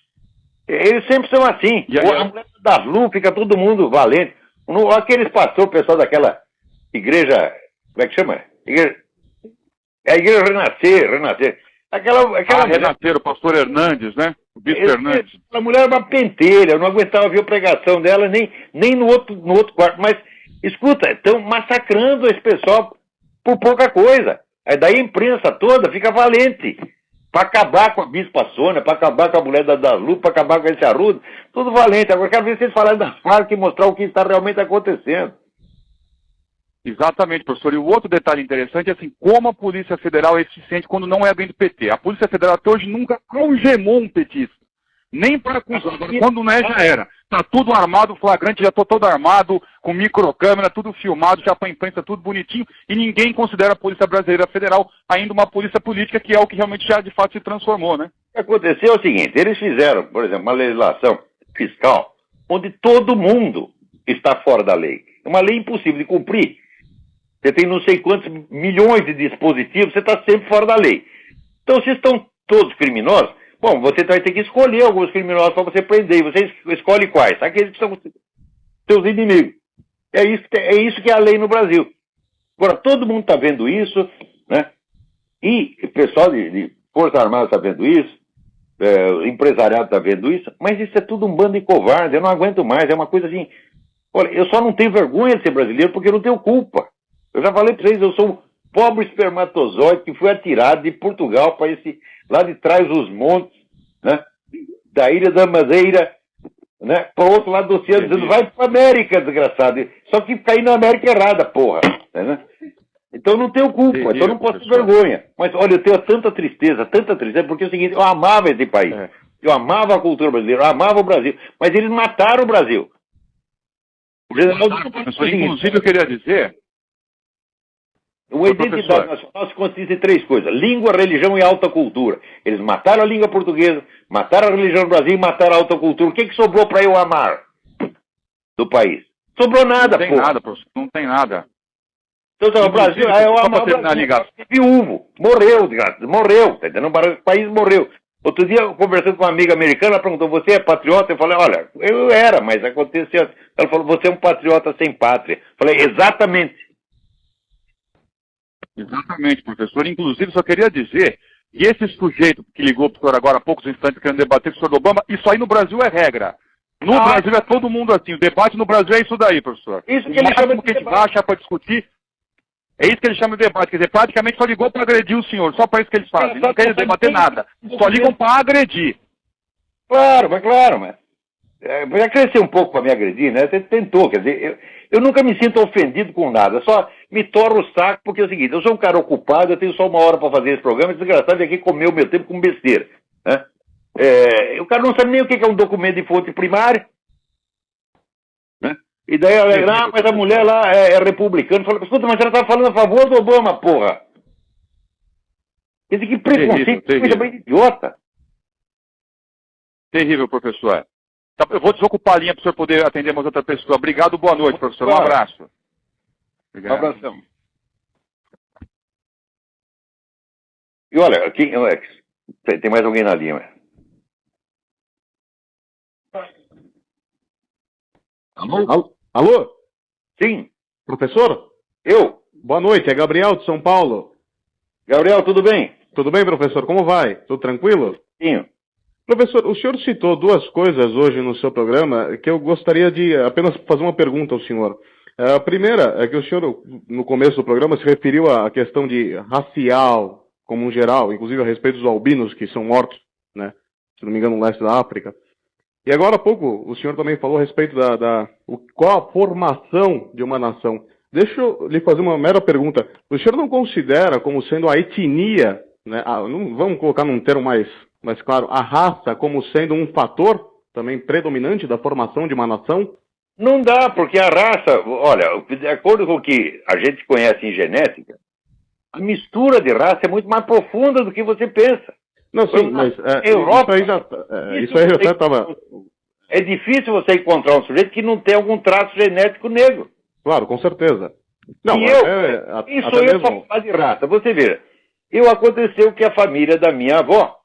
Eles sempre são assim. A mulher das Lu fica todo mundo valente. Aqueles pastores, o pessoal daquela igreja, como é que chama? A igreja Renascer. Renascer, o pastor Hernandes, né? O bispo Hernandes. A mulher era uma pentelha, eu não aguentava ouvir a pregação dela, nem no outro quarto. Mas, escuta, estão massacrando esse pessoal por pouca coisa. Aí daí a imprensa toda fica valente para acabar com a bispa Sônia, para acabar com a mulher da Lu, para acabar com esse Arruda. Tudo valente. Agora quero ver vocês falarem das Farc e mostrar o que está realmente acontecendo. Exatamente, professor. E o outro detalhe interessante é assim, como a Polícia Federal é eficiente quando não é alguém do PT. A Polícia Federal até hoje nunca algemou um petista. Nem para acusar. Agora, quando não é, já era. Tá tudo armado, flagrante, já tô todo armado, com microcâmera, tudo filmado, já pra imprensa, tudo bonitinho, e ninguém considera a Polícia Brasileira Federal ainda uma polícia política, que é o que realmente já de fato se transformou, né? O que aconteceu é o seguinte, eles fizeram, por exemplo, uma legislação fiscal onde todo mundo está fora da lei. É uma lei impossível de cumprir. Você tem não sei quantos milhões de dispositivos, você está sempre fora da lei. Então, se estão todos criminosos, bom, você vai ter que escolher alguns criminosos para você prender. Você escolhe quais? Aqueles que são seus inimigos. É isso que é a lei no Brasil. Agora, todo mundo está vendo isso, né? E o pessoal de Força Armada está vendo isso, o empresariado está vendo isso, mas isso é tudo um bando de covarde, eu não aguento mais, é uma coisa assim... Olha, eu só não tenho vergonha de ser brasileiro porque eu não tenho culpa. Eu já falei para vocês, eu sou um pobre espermatozoide que foi atirado de Portugal para lá de trás dos montes, né? Da Ilha da Madeira, né? Para o outro lado do oceano, dizendo, vai para a América, desgraçado. Só que caí na América errada, porra. Né? Então eu não tenho culpa, então eu não posso ter vergonha. Mas olha, eu tenho tanta tristeza, porque é o seguinte, eu amava esse país. Eu amava a cultura brasileira, eu amava o Brasil. Mas eles mataram o Brasil. O general inclusive, eu queria dizer... Uma identidade nacional se consiste em 3 coisas: língua, religião e alta cultura. Eles mataram a língua portuguesa, mataram a religião do Brasil e mataram a alta cultura. O que sobrou para eu amar do país? Sobrou nada, pô. Não tem nada, professor. Não tem nada. Então, o Brasil, eu amo o Brasil. Viúvo. Morreu. Tá entendendo? O país morreu. Outro dia, conversando com uma amiga americana, ela perguntou, você é patriota? Eu falei, olha, eu era, mas aconteceu. Ela falou, você é um patriota sem pátria. Eu falei, exatamente. Exatamente, professor. Inclusive, só queria dizer que esse sujeito que ligou para o senhor agora há poucos instantes querendo debater com o senhor Obama, isso aí no Brasil é regra. No Brasil é todo mundo assim. O debate no Brasil é isso daí, professor. Isso que ele chama de que a gente vai achar para discutir, é isso que eles chamam de debate. Quer dizer, praticamente só ligou para agredir o senhor. Só para isso que eles fazem. Não querem debater nada. Só ligam para agredir. Claro, mas... já cresceu um pouco para me agredir, né? Você tentou, quer dizer, eu nunca me sinto ofendido com nada, só me torro o saco, porque é o seguinte, eu sou um cara ocupado, eu tenho só 1 hora para fazer esse programa, esse desgraçado vem aqui comer o meu tempo com besteira, né? O cara não sabe nem o que é um documento de fonte primária, né? E daí, mas a mulher lá é republicana, fala, escuta, mas ela tá falando a favor do Obama, porra. Quer dizer, que preconceito, coisa bem idiota. Terrível, professor. Eu vou desocupar a linha para o senhor poder atender mais outra pessoa. Obrigado, boa noite, professor. Um abraço. Obrigado. Um abração. E olha, aqui, Alex, tem mais alguém na linha. Alô? Sim. Professor? Eu. Boa noite, é Gabriel de São Paulo. Gabriel, tudo bem? Tudo bem, professor? Como vai? Tudo tranquilo? Sim. Professor, o senhor citou 2 coisas hoje no seu programa que eu gostaria de apenas fazer uma pergunta ao senhor. A primeira é que o senhor, no começo do programa, se referiu à questão de racial, como um geral, inclusive a respeito dos albinos que são mortos, né, se não me engano, no leste da África. E agora há pouco o senhor também falou a respeito qual a formação de uma nação. Deixa eu lhe fazer uma mera pergunta. O senhor não considera como sendo a etnia, né, vamos colocar num termo mais claro, a raça como sendo um fator também predominante da formação de uma nação? Não dá, porque a raça, olha, de acordo com o que a gente conhece em genética, a mistura de raça é muito mais profunda do que você pensa. Não, sim, mas Europa, isso aí já estava... É difícil você encontrar um sujeito que não tem algum traço genético negro. Claro, com certeza. Não, quem sou eu para falar de raça? Você vê, aconteceu que a família da minha avó,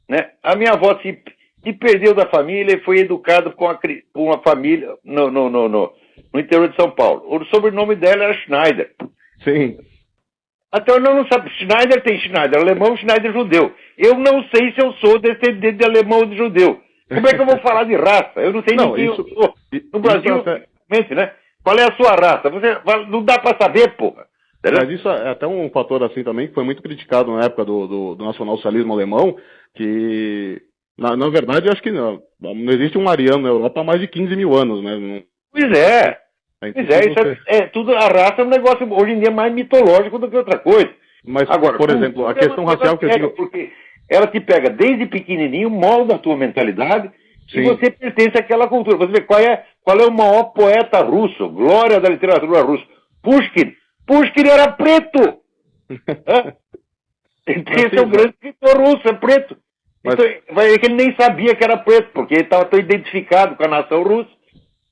né? A minha avó se perdeu da família e foi educada com uma família no interior de São Paulo. O sobrenome dela era Schneider. Sim. Até eu não sabe, Schneider tem Schneider alemão, Schneider judeu. Eu não sei se eu sou descendente de alemão ou de judeu. Como é que eu vou falar de raça? Eu não sei nem quem eu sou. No Brasil, né? Qual é a sua raça? Não dá para saber, porra. Mas isso é até um fator assim também que foi muito criticado na época do nacionalsocialismo alemão, que na verdade eu acho que não existe um ariano na Europa há mais de 15 mil anos, né? Pois é. Pois é, tudo, a raça é um negócio hoje em dia mais mitológico do que outra coisa. Mas, agora, por exemplo, a questão racial que eu digo... Porque ela te pega desde pequenininho, molda a tua mentalidade, e você pertence àquela cultura. Você vê qual é o maior poeta russo, glória da literatura russa? Pushkin. Pushkin era preto! Esse é o grande escritor russo, é preto. Mas... Então, é que ele nem sabia que era preto, porque ele estava tão identificado com a nação russa,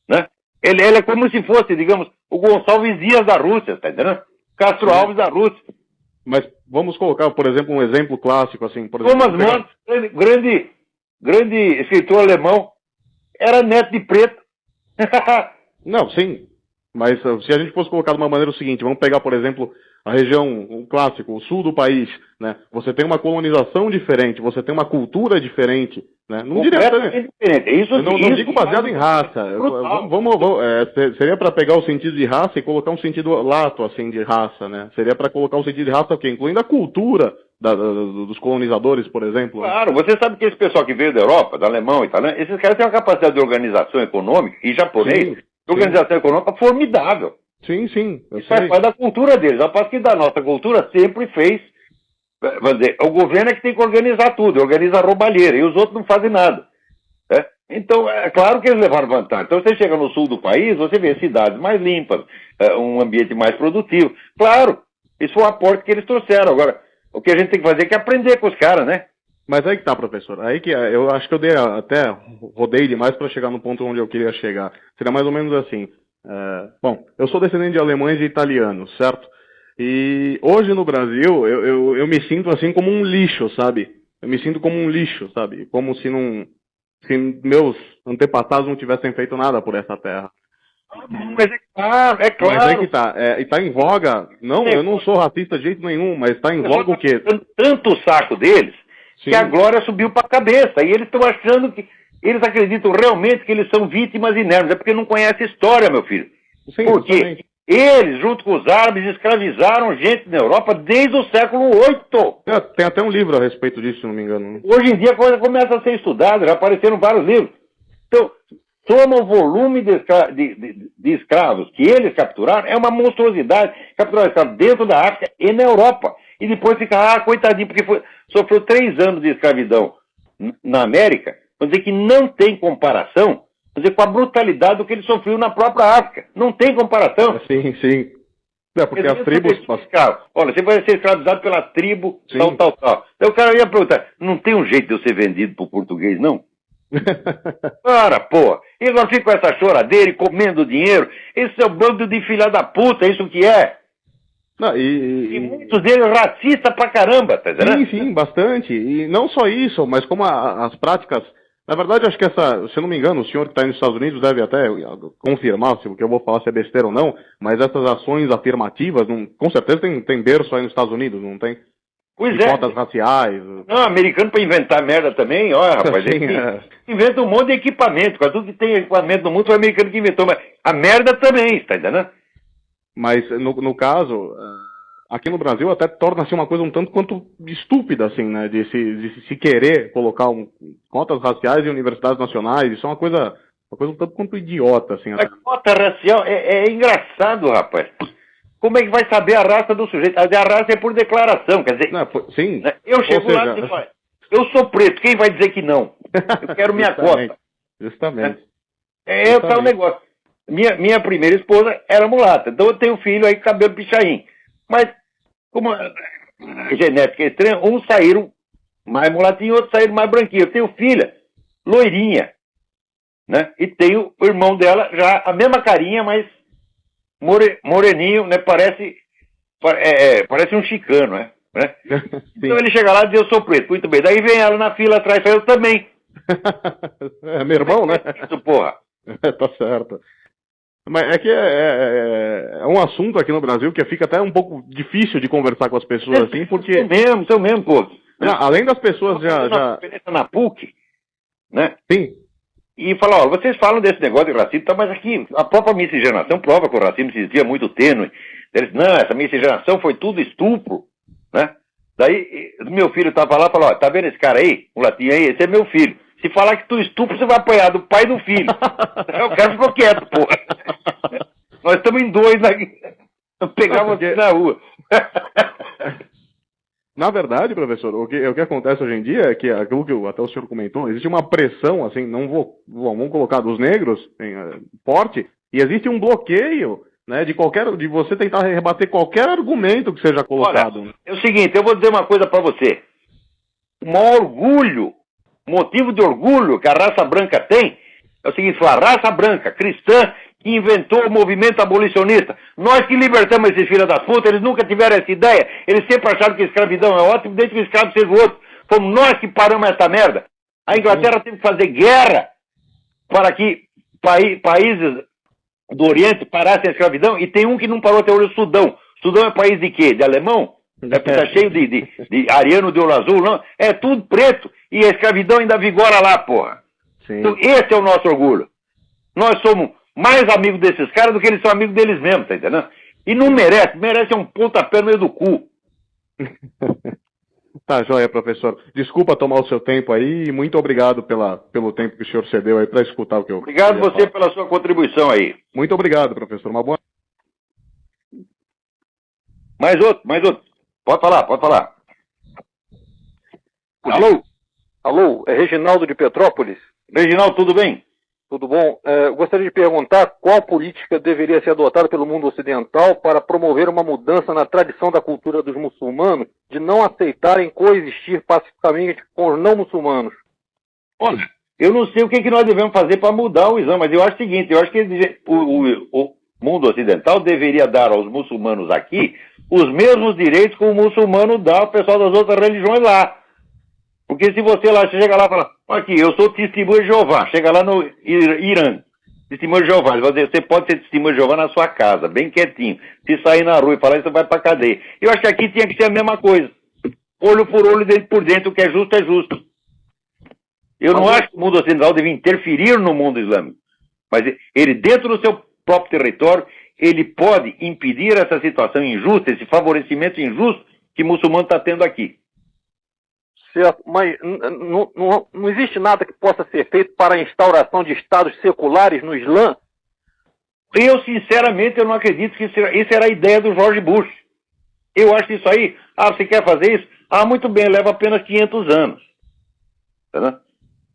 né? Ele é como se fosse, digamos, o Gonçalves Dias da Rússia, tá entendendo? Castro Alves da Rússia. Mas vamos colocar, por exemplo, um exemplo clássico, assim, por exemplo... Thomas Mann, grande escritor alemão, era neto de preto. Não, sim. Mas se a gente fosse colocar de uma maneira o seguinte, vamos pegar, por exemplo, a região, o clássico, o sul do país, né? Você tem uma colonização diferente, você tem uma cultura diferente, né? Não diria diferente. Não digo baseado em raça. Seria para pegar o sentido de raça e colocar um sentido lato, assim, de raça, né? Seria para colocar um sentido de raça, o quê? Incluindo a cultura dos colonizadores, por exemplo. Claro, você sabe que esse pessoal que veio da Europa, da Alemanha, italiano, esses caras têm uma capacidade de organização econômica, e japonês, de organização econômica formidável. Sim. Isso faz parte da cultura deles. A parte que da nossa cultura sempre fez. Vamos dizer, o governo é que tem que organizar tudo, organiza a roubalheira, e os outros não fazem nada. Né? Então, é claro que eles levaram vantagem. Então, você chega no sul do país, você vê cidades mais limpas, um ambiente mais produtivo. Claro, isso foi um aporte que eles trouxeram. Agora, o que a gente tem que fazer é que aprender com os caras, né? Mas aí que tá, professor. Aí que eu acho que eu rodei demais para chegar no ponto onde eu queria chegar. Seria mais ou menos assim. Bom, eu sou descendente de alemães e italianos, certo? E hoje no Brasil eu me sinto assim como um lixo, sabe? Eu me sinto como um lixo, sabe? Como se meus antepassados não tivessem feito nada por essa terra. Mas é claro. Mas aí que tá. E tá em voga. Não, eu não sou racista de jeito nenhum, mas tá em voga o quê? Tanto o saco deles que a glória subiu pra cabeça. E eles estão achando que. Eles acreditam realmente que eles são vítimas inermes. É porque não conhecem a história, meu filho. Sim, porque exatamente. Eles, junto com os árabes, escravizaram gente na Europa desde o século VIII. Tem até um livro a respeito disso, se não me engano. Hoje em dia a coisa começa a ser estudada, já apareceram vários livros. Então, soma o volume de escravos que eles capturaram, é uma monstruosidade. Capturaram escravos dentro da África e na Europa. E depois fica, coitadinho, porque sofreu 3 anos de escravidão na América. Vamos dizer que não tem comparação, vamos dizer, com a brutalidade do que ele sofreu na própria África. Não tem comparação. Sim. Porque as tribos... Olha, você vai ser escravizado pela tribo, tal. Então o cara ia perguntar, não tem um jeito de eu ser vendido pro português, não? Cara, pô, e agora fica com essa choradeira e comendo dinheiro. Esse é o bando de filha da puta, é isso que é. Não, e muitos deles racistas pra caramba, tá entendendo? Sim, bastante. E não só isso, mas como as práticas... Na verdade, acho que se eu não me engano, o senhor que está aí nos Estados Unidos deve até confirmar se o que eu vou falar se é besteira ou não, mas essas ações afirmativas, com certeza tem berço aí nos Estados Unidos, não tem? Pois de cotas raciais. Não, americano para inventar merda também, olha, rapaz, inventa um monte de equipamento, quase tudo que tem equipamento no mundo foi o americano que inventou, mas a merda também, tá entendendo? Mas, no caso... Aqui no Brasil até torna-se uma coisa um tanto quanto estúpida, assim, né? De se querer colocar cotas raciais em universidades nacionais. Isso é uma coisa um tanto quanto idiota, assim. A cota racial é engraçado, rapaz. Como é que vai saber a raça do sujeito? A raça é por declaração, quer dizer... Não, sim. Eu chego lá e digo, eu sou preto, quem vai dizer que não? Eu quero minha cota. Justamente. É tal negócio. Minha primeira esposa era mulata, então eu tenho filho aí com cabelo pichain. Mas, como a genética é estranha, uns saíram mais mulatinhos, outros saíram mais branquinhos. Eu tenho filha, loirinha, né? E tenho o irmão dela, já a mesma carinha, mas moreninho, né? Parece um chicano, né? Então ele chega lá e diz, eu sou preto, muito bem. Daí vem ela na fila atrás, eu também. É meu irmão, né? Isso, porra. Tá certo. Mas é que é um assunto aqui no Brasil que fica até um pouco difícil de conversar com as pessoas assim, porque... São mesmo, pô. Além das pessoas já... na PUC, né? Sim. E falar, ó, vocês falam desse negócio de racismo, tá, mas aqui a própria miscigenação prova que o racismo existia muito tênue. Eles, não, essa miscigenação foi tudo estupro, né? Daí, meu filho tava lá e falou, ó, tá vendo esse cara aí, o latinho aí, esse é meu filho. Se falar que tu estupro, você vai apanhar do pai e do filo. O cara ficou quieto, porra. Nós estamos em dois aqui. Pegava você na rua. Na verdade, professor, o que acontece hoje em dia é que aquilo que até o senhor comentou, existe uma pressão, assim, vamos colocar dos negros forte, e existe um bloqueio, né, de você tentar rebater qualquer argumento que seja colocado. Olha, é o seguinte, eu vou dizer uma coisa para você. O maior orgulho, motivo de orgulho que a raça branca tem, é o seguinte, foi a raça branca, cristã, que inventou o movimento abolicionista. Nós que libertamos esses filhos das putas, eles nunca tiveram essa ideia. Eles sempre acharam que a escravidão é ótimo, desde que o escravo seja o outro. Fomos nós que paramos essa merda. A Inglaterra teve que fazer guerra para que países do Oriente parassem a escravidão, e tem um que não parou até hoje, o Sudão. Sudão é país de quê? De alemão? Tá cheio de ariano de olho azul, não? É tudo preto, e a escravidão ainda vigora lá, porra. Sim. Então esse é o nosso orgulho. Nós somos mais amigos desses caras do que eles são amigos deles mesmos, tá entendendo? E não merece um pontapé no meio do cu. Tá, joia, professor. Desculpa tomar o seu tempo aí e muito obrigado pelo tempo que o senhor cedeu aí para escutar o que eu... Obrigado você pela sua contribuição aí. Muito obrigado, professor. Uma boa... Mais outro. Pode falar. Alô, é Reginaldo de Petrópolis. Reginaldo, tudo bem? Tudo bom? Gostaria de perguntar qual política deveria ser adotada pelo mundo ocidental para promover uma mudança na tradição da cultura dos muçulmanos de não aceitarem coexistir pacificamente com os não muçulmanos. Olha, eu não sei o que nós devemos fazer para mudar o Islã, mas eu acho o seguinte, eu acho que o mundo ocidental deveria dar aos muçulmanos aqui os mesmos direitos que o muçulmano dá ao pessoal das outras religiões lá. Porque se você lá chega lá e fala, aqui, eu sou testemunho de Jeová, chega lá no Irã, testemunho de Jeová, ele vai dizer, você pode ser testemunho de Jeová na sua casa, bem quietinho. Se sair na rua e falar isso, você vai pra cadeia. Eu acho que aqui tinha que ser a mesma coisa. Olho por olho, dentro por dentro, o que é justo é justo. Eu não acho que o mundo ocidental deve interferir no mundo islâmico. Mas ele, dentro do seu próprio território, ele pode impedir essa situação injusta, esse favorecimento injusto que o muçulmano está tendo aqui. Certo, mas não existe nada que possa ser feito para a instauração de estados seculares no Islã? Eu, sinceramente, eu não acredito que isso era a ideia do George Bush. Eu acho que isso aí, você quer fazer isso? Muito bem, leva apenas 500 anos. Tá?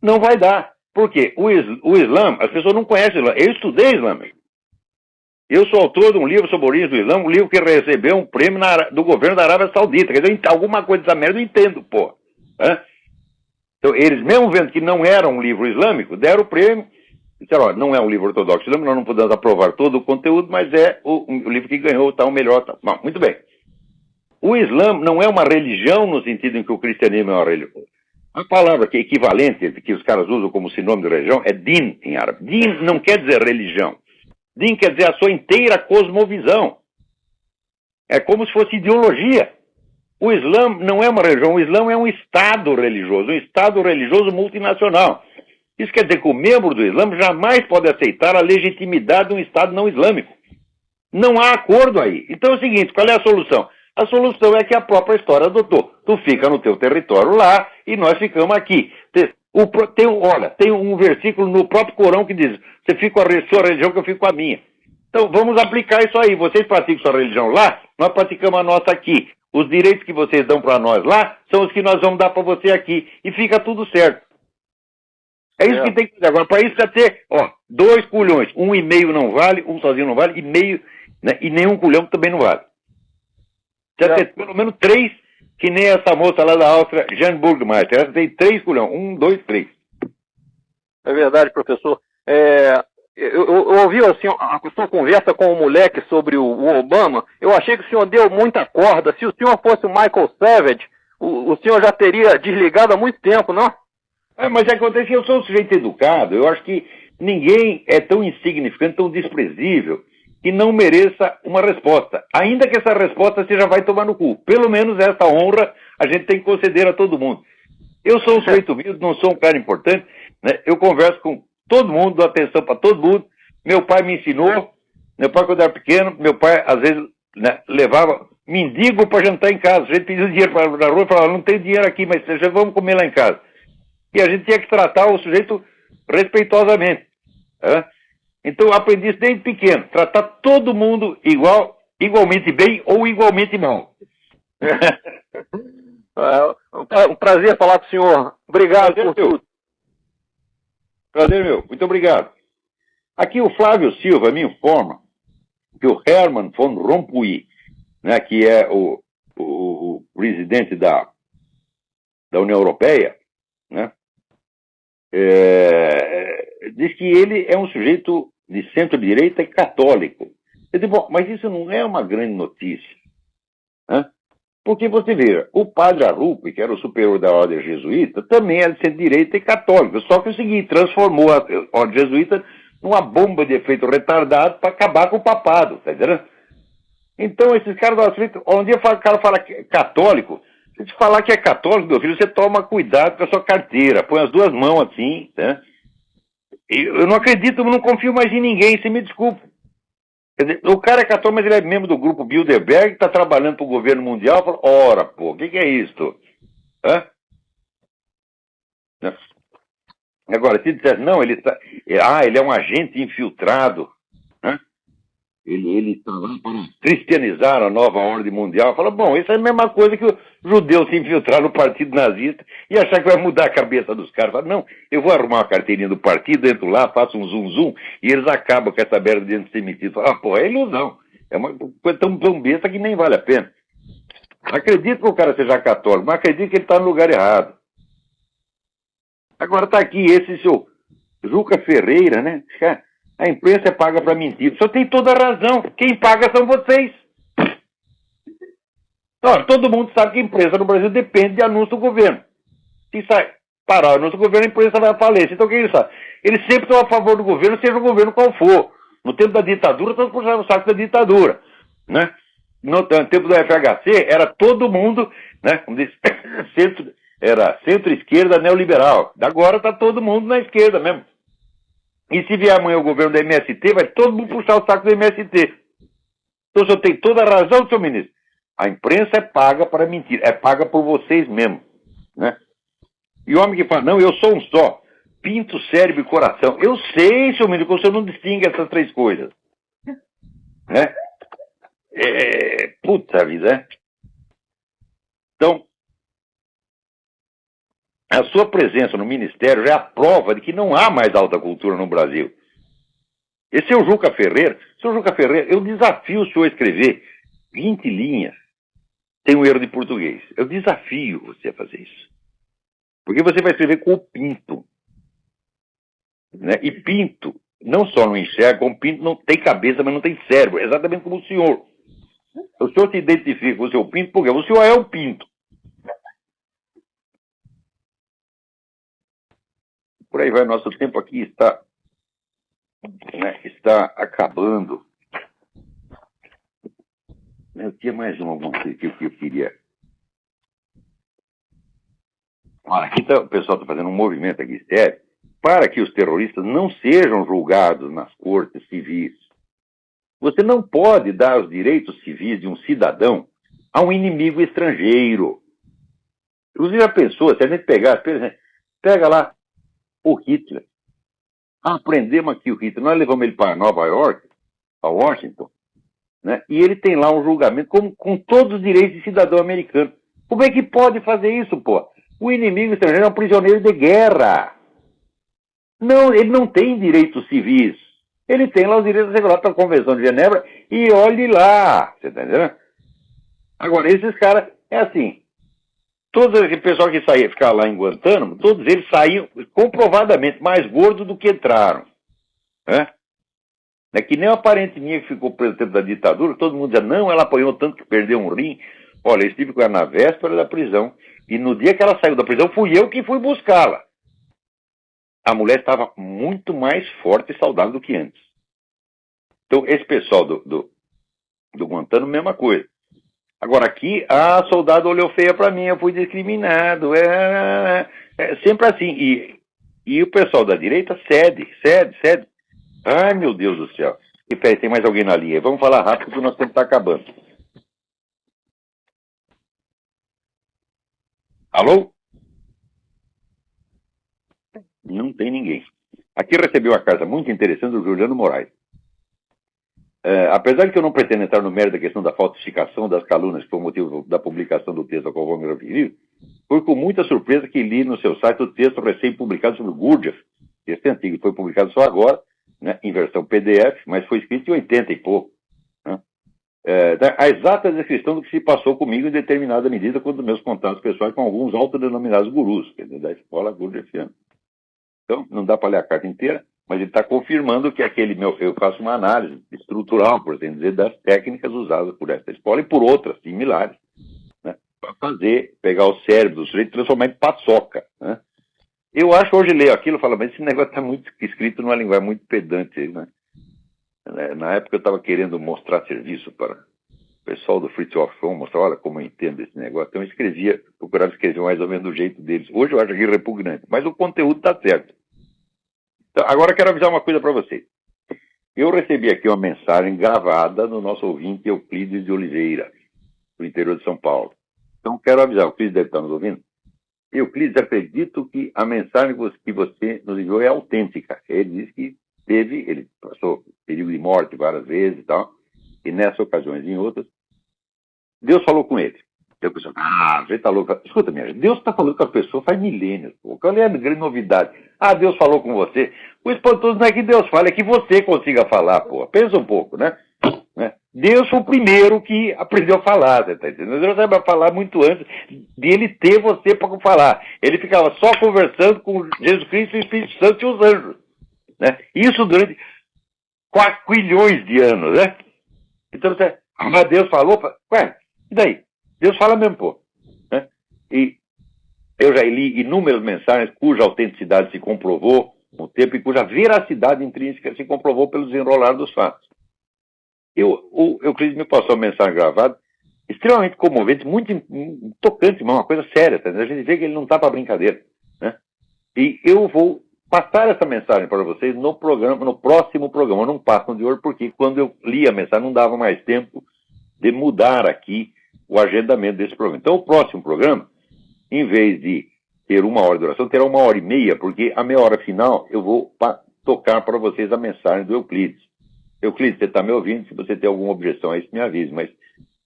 Não vai dar. Por quê? O Islã, as pessoas não conhecem o Islã. Eu estudei Islã. Eu sou autor de um livro sobre a origem do Islã, um livro que recebeu um prêmio do governo da Arábia Saudita. Quer dizer, alguma coisa dessa merda eu entendo, pô. Então, eles mesmo vendo que não era um livro islâmico, deram o prêmio, disseram, não é um livro ortodoxo islâmico, nós não podemos aprovar todo o conteúdo, mas é o livro que ganhou, tá o melhor. Tá. Bom, muito bem. O Islã não é uma religião no sentido em que o cristianismo é uma religião. A palavra que é equivalente, que os caras usam como sinônimo de religião, é din em árabe. Din não quer dizer religião. Din quer dizer a sua inteira cosmovisão. É como se fosse ideologia. O Islã não é uma religião, o Islã é um Estado religioso multinacional. Isso quer dizer que o membro do Islã jamais pode aceitar a legitimidade de um Estado não islâmico. Não há acordo aí. Então é o seguinte, qual é a solução? A solução é que a própria história adotou. Tu fica no teu território lá e nós ficamos aqui. Tem um versículo no próprio Corão que diz, você fica com a sua religião que eu fico com a minha. Então vamos aplicar isso aí. Vocês praticam sua religião lá, nós praticamos a nossa aqui. Os direitos que vocês dão para nós lá são os que nós vamos dar para você aqui. E fica tudo certo. É isso que tem que fazer. Agora, para isso, já ter 2 culhões. 1,5 não vale, um sozinho não vale, e meio, né? E nenhum culhão também não vale. Já ter pelo menos 3, que nem essa moça lá da Áustria, Jane Burgmeister. Essa tem 3 culhão. 1, 2, 3. É verdade, professor. Eu ouvi assim, a sua conversa com o moleque sobre o Obama, eu achei que o senhor deu muita corda. Se o senhor fosse o Michael Savage, o senhor já teria desligado há muito tempo, não? Mas acontece que eu sou um sujeito educado, eu acho que ninguém é tão insignificante, tão desprezível, que não mereça uma resposta. Ainda que essa resposta você já vai tomar no cu. Pelo menos essa honra a gente tem que conceder a todo mundo. Eu sou um sujeito humilde, não sou um cara importante, né? Eu converso com todo mundo, dou atenção para todo mundo. Meu pai me ensinou, meu pai quando era pequeno, meu pai às vezes, né, levava mendigo para jantar em casa. A gente pedia dinheiro na rua e falava, não tem dinheiro aqui, mas já vamos comer lá em casa. E a gente tinha que tratar o sujeito respeitosamente. Né? Então eu aprendi isso desde pequeno, tratar todo mundo igualmente bem ou igualmente mal. É um prazer falar com o senhor. Obrigado por tudo. Prazer meu, muito obrigado. Aqui o Flávio Silva me informa que o Herman von Rompuy, né, que é o presidente da União Europeia, né, diz que ele é um sujeito de centro-direita e católico. Eu digo, bom, mas isso não é uma grande notícia, né? Porque você vê, o padre Arrupe, que era o superior da ordem jesuíta, também era de centro-direita e católico, só que é o seguinte, transformou a ordem jesuíta numa bomba de efeito retardado para acabar com o papado, tá entendendo? Então esses caras, onde o cara fala que é católico, se te falar que é católico, meu filho, você toma cuidado com a sua carteira, põe as duas mãos assim, né? Eu não acredito, eu não confio mais em ninguém, você me desculpa. Quer dizer, o cara é católico, mas ele é membro do grupo Bilderberg, está trabalhando para o governo mundial, fala, ora, pô, o que é isso? Hã? Agora, se disser, não, ele é um agente infiltrado, né? Ele está lá para cristianizar a nova ordem mundial. Fala, bom, isso é a mesma coisa que o judeu se infiltrar no partido nazista e achar que vai mudar a cabeça dos caras. Fala, não, eu vou arrumar uma carteirinha do partido, entro lá, faço um zum-zum e eles acabam com essa merda de antissemitismo. Fala, pô, é ilusão. É uma coisa tão besta que nem vale a pena. Acredito que o cara seja católico, mas acredito que ele está no lugar errado. Agora está aqui esse seu Juca Ferreira, né? A imprensa é paga para mentir. O senhor tem toda a razão. Quem paga são vocês. Não, todo mundo sabe que a imprensa no Brasil depende de anúncio do governo. Se parar o anúncio do governo, a imprensa vai à falência. Então o que eles fazem? Eles sempre estão a favor do governo, seja o governo qual for. No tempo da ditadura, estão puxando o saco da ditadura. Né? No tempo do FHC, era todo mundo, né? Como diz, era centro-esquerda neoliberal. Agora está todo mundo na esquerda mesmo. E se vier amanhã o governo da MST, vai todo mundo puxar o saco do MST. Então o senhor tem toda a razão, senhor ministro. A imprensa é paga para mentir, é paga por vocês mesmos, né? E o homem que fala, não, eu sou um só, pinto, cérebro e coração. Eu sei, senhor ministro, que o senhor não distingue essas três coisas. Né? Puta vida, né? Então, a sua presença no ministério já é a prova de que não há mais alta cultura no Brasil. Esse é o Juca Ferreira. Senhor Juca Ferreira, eu desafio o senhor a escrever 20 linhas. Tem um erro de português. Eu desafio você a fazer isso. Porque você vai escrever com o pinto. Né? E pinto não só não enxerga, como pinto não tem cabeça, mas não tem cérebro. Exatamente como o senhor. O senhor se identifica com o seu pinto porque o senhor é o pinto. Por aí vai, nosso tempo aqui está acabando. Eu tinha mais alguma coisa que eu queria. Olha, aqui o pessoal está fazendo um movimento aqui sério para que os terroristas não sejam julgados nas cortes civis. Você não pode dar os direitos civis de um cidadão a um inimigo estrangeiro. Inclusive a pessoa, se a gente pegar, pega lá o Hitler. Aprendemos aqui o Hitler. Nós levamos ele para Nova York, para Washington, né? E ele tem lá um julgamento com todos os direitos de cidadão americano. Como é que pode fazer isso, pô? O inimigo estrangeiro é um prisioneiro de guerra. Não, ele não tem direitos civis. Ele tem lá os direitos regulados pela Convenção de Genebra e olhe lá. Você tá entendendo? Agora, esses caras, é assim. Todo esse pessoal que saía ficar lá em Guantánamo, todos eles saíam comprovadamente mais gordos do que entraram. Né? É que nem uma parente minha que ficou preso no tempo da ditadura, todo mundo dizia, não, ela apanhou tanto que perdeu um rim. Olha, eu estive com ela na véspera da prisão, e no dia que ela saiu da prisão, fui eu que fui buscá-la. A mulher estava muito mais forte e saudável do que antes. Então, esse pessoal do Guantánamo, mesma coisa. Agora aqui, soldado olhou feia para mim, eu fui discriminado. Sempre assim. E o pessoal da direita cede. Ai, meu Deus do céu. E peraí, tem mais alguém na linha. Vamos falar rápido porque o nosso tempo está acabando. Alô? Não tem ninguém. Aqui recebi uma carta muito interessante do Juliano Moraes. Apesar de que eu não pretendo entrar no mérito da questão da falsificação das calúnias, que foi o motivo da publicação do texto ao qual vou me referir, foi com muita surpresa que li no seu site o texto recém-publicado sobre o Gurdjieff. Texto antigo, foi publicado só agora, né, em versão PDF, mas foi escrito em 80 e pouco. Né? A exata descrição do que se passou comigo em determinada medida com os meus contatos pessoais com alguns autodenominados gurus, quer dizer, da escola Gurdjieffiana. Então, não dá para ler a carta inteira, mas ele está confirmando que eu faço uma análise estrutural, por assim dizer, das técnicas usadas por essa escola e por outras similares, né, para pegar o cérebro do sujeito e transformar em paçoca. Né? Eu acho, hoje leio aquilo e falo, mas esse negócio está muito escrito numa linguagem muito pedante. Né? Na época eu estava querendo mostrar serviço para o pessoal do Fritjof Fromm, mostrar, olha como eu entendo esse negócio. Então eu procurava escrever mais ou menos do jeito deles. Hoje eu acho aquilo repugnante, mas o conteúdo está certo. Então, agora eu quero avisar uma coisa para vocês. Eu recebi aqui uma mensagem gravada do nosso ouvinte Euclides de Oliveira, do interior de São Paulo. Então quero avisar, o Euclides deve estar nos ouvindo. Euclides, acredito que a mensagem que você nos enviou é autêntica. Ele disse que ele passou perigo de morte várias vezes e tal, e nessas ocasiões e em outras, Deus falou com ele. Eu pensei, você tá louco. Escuta, minha gente, Deus está falando com as pessoas faz milênios. Qual é a grande novidade? Deus falou com você. O espantoso não é que Deus fala, é que você consiga falar, pô. Pensa um pouco, né? Deus foi o primeiro que aprendeu a falar, você tá entendendo? Deus sabe falar muito antes de ele ter você para falar. Ele ficava só conversando com Jesus Cristo e o Espírito Santo e os anjos. Né? Isso durante 4 bilhões de anos, né? Então você, mas Deus falou, ué, e daí? Deus fala mesmo, pô. Né? E eu já li inúmeras mensagens cuja autenticidade se comprovou com o tempo e cuja veracidade intrínseca se comprovou pelo desenrolar dos fatos. O Euclides me passou uma mensagem gravada, extremamente comovente, muito tocante, mas uma coisa séria. Tá? A gente vê que ele não está para brincadeira. Né? E eu vou passar essa mensagem para vocês no próximo programa. Eu não passo de hoje, porque quando eu li a mensagem não dava mais tempo de mudar aqui o agendamento desse programa. Então, o próximo programa, em vez de ter 1 hora de duração, terá 1h30, porque a meia hora final eu vou tocar para vocês a mensagem do Euclides. Euclides, você está me ouvindo? Se você tem alguma objeção a isso, me avise. Mas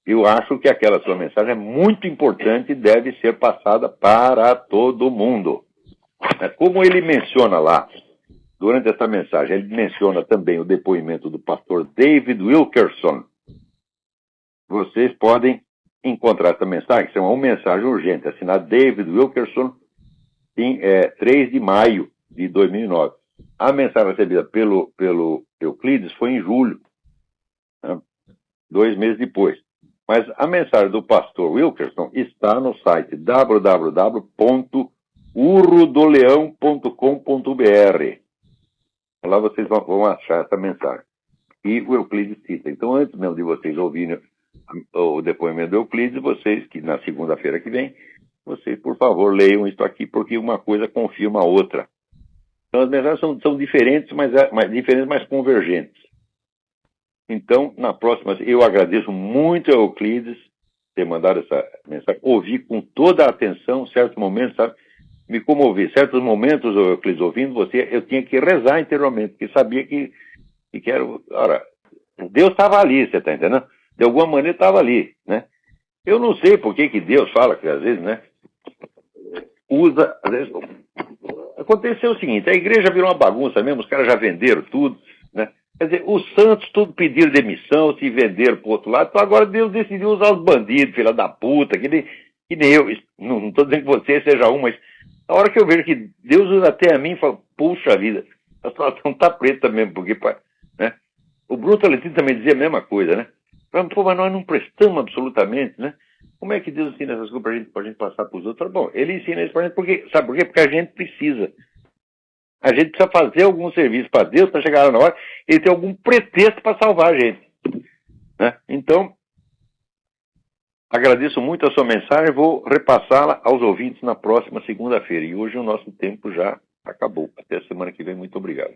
eu acho que aquela sua mensagem é muito importante e deve ser passada para todo mundo. Como ele menciona lá, durante essa mensagem, ele menciona também o depoimento do pastor David Wilkerson. Vocês podem encontrar essa mensagem, que é uma mensagem urgente, assinada David Wilkerson, em 3 de maio de 2009. A mensagem recebida pelo Euclides foi em julho, né? 2 meses depois. Mas a mensagem do pastor Wilkerson está no site www.urrodoleão.com.br. Lá vocês vão achar essa mensagem. E o Euclides cita. Então, antes mesmo de vocês ouvirem o depoimento do Euclides, vocês, que na segunda-feira que vem, vocês, por favor, leiam isso aqui, porque uma coisa confirma a outra. Então, as mensagens são diferentes, mas convergentes. Então, na próxima, eu agradeço muito ao Euclides ter mandado essa mensagem. Ouvi com toda a atenção, certos momentos, sabe? Me comovi. Certos momentos, Euclides, ouvindo você, eu tinha que rezar interiormente, porque sabia que era... Ora, Deus estava ali, você está entendendo? De alguma maneira estava ali, né? Eu não sei por que Deus fala, que às vezes, né? Às vezes... Aconteceu o seguinte, a igreja virou uma bagunça mesmo, os caras já venderam tudo, né? Quer dizer, os santos tudo pediram demissão, se venderam pro outro lado, então agora Deus decidiu usar os bandidos, filha da puta, que nem eu. Não estou dizendo que você seja um, mas a hora que eu vejo que Deus usa até a mim, eu falo, puxa vida, a situação tá preta mesmo, porque, né? O Bruno Tolentino também dizia a mesma coisa, né? Pô, mas nós não prestamos absolutamente, né? Como é que Deus ensina essas coisas pra gente passar para os outros? Bom, ele ensina isso pra gente porque, sabe por quê? Porque a gente precisa. A gente precisa fazer algum serviço para Deus, para chegar lá na hora, ele tem algum pretexto para salvar a gente. Né? Então, agradeço muito a sua mensagem, vou repassá-la aos ouvintes na próxima segunda-feira. E hoje o nosso tempo já acabou. Até a semana que vem, muito obrigado.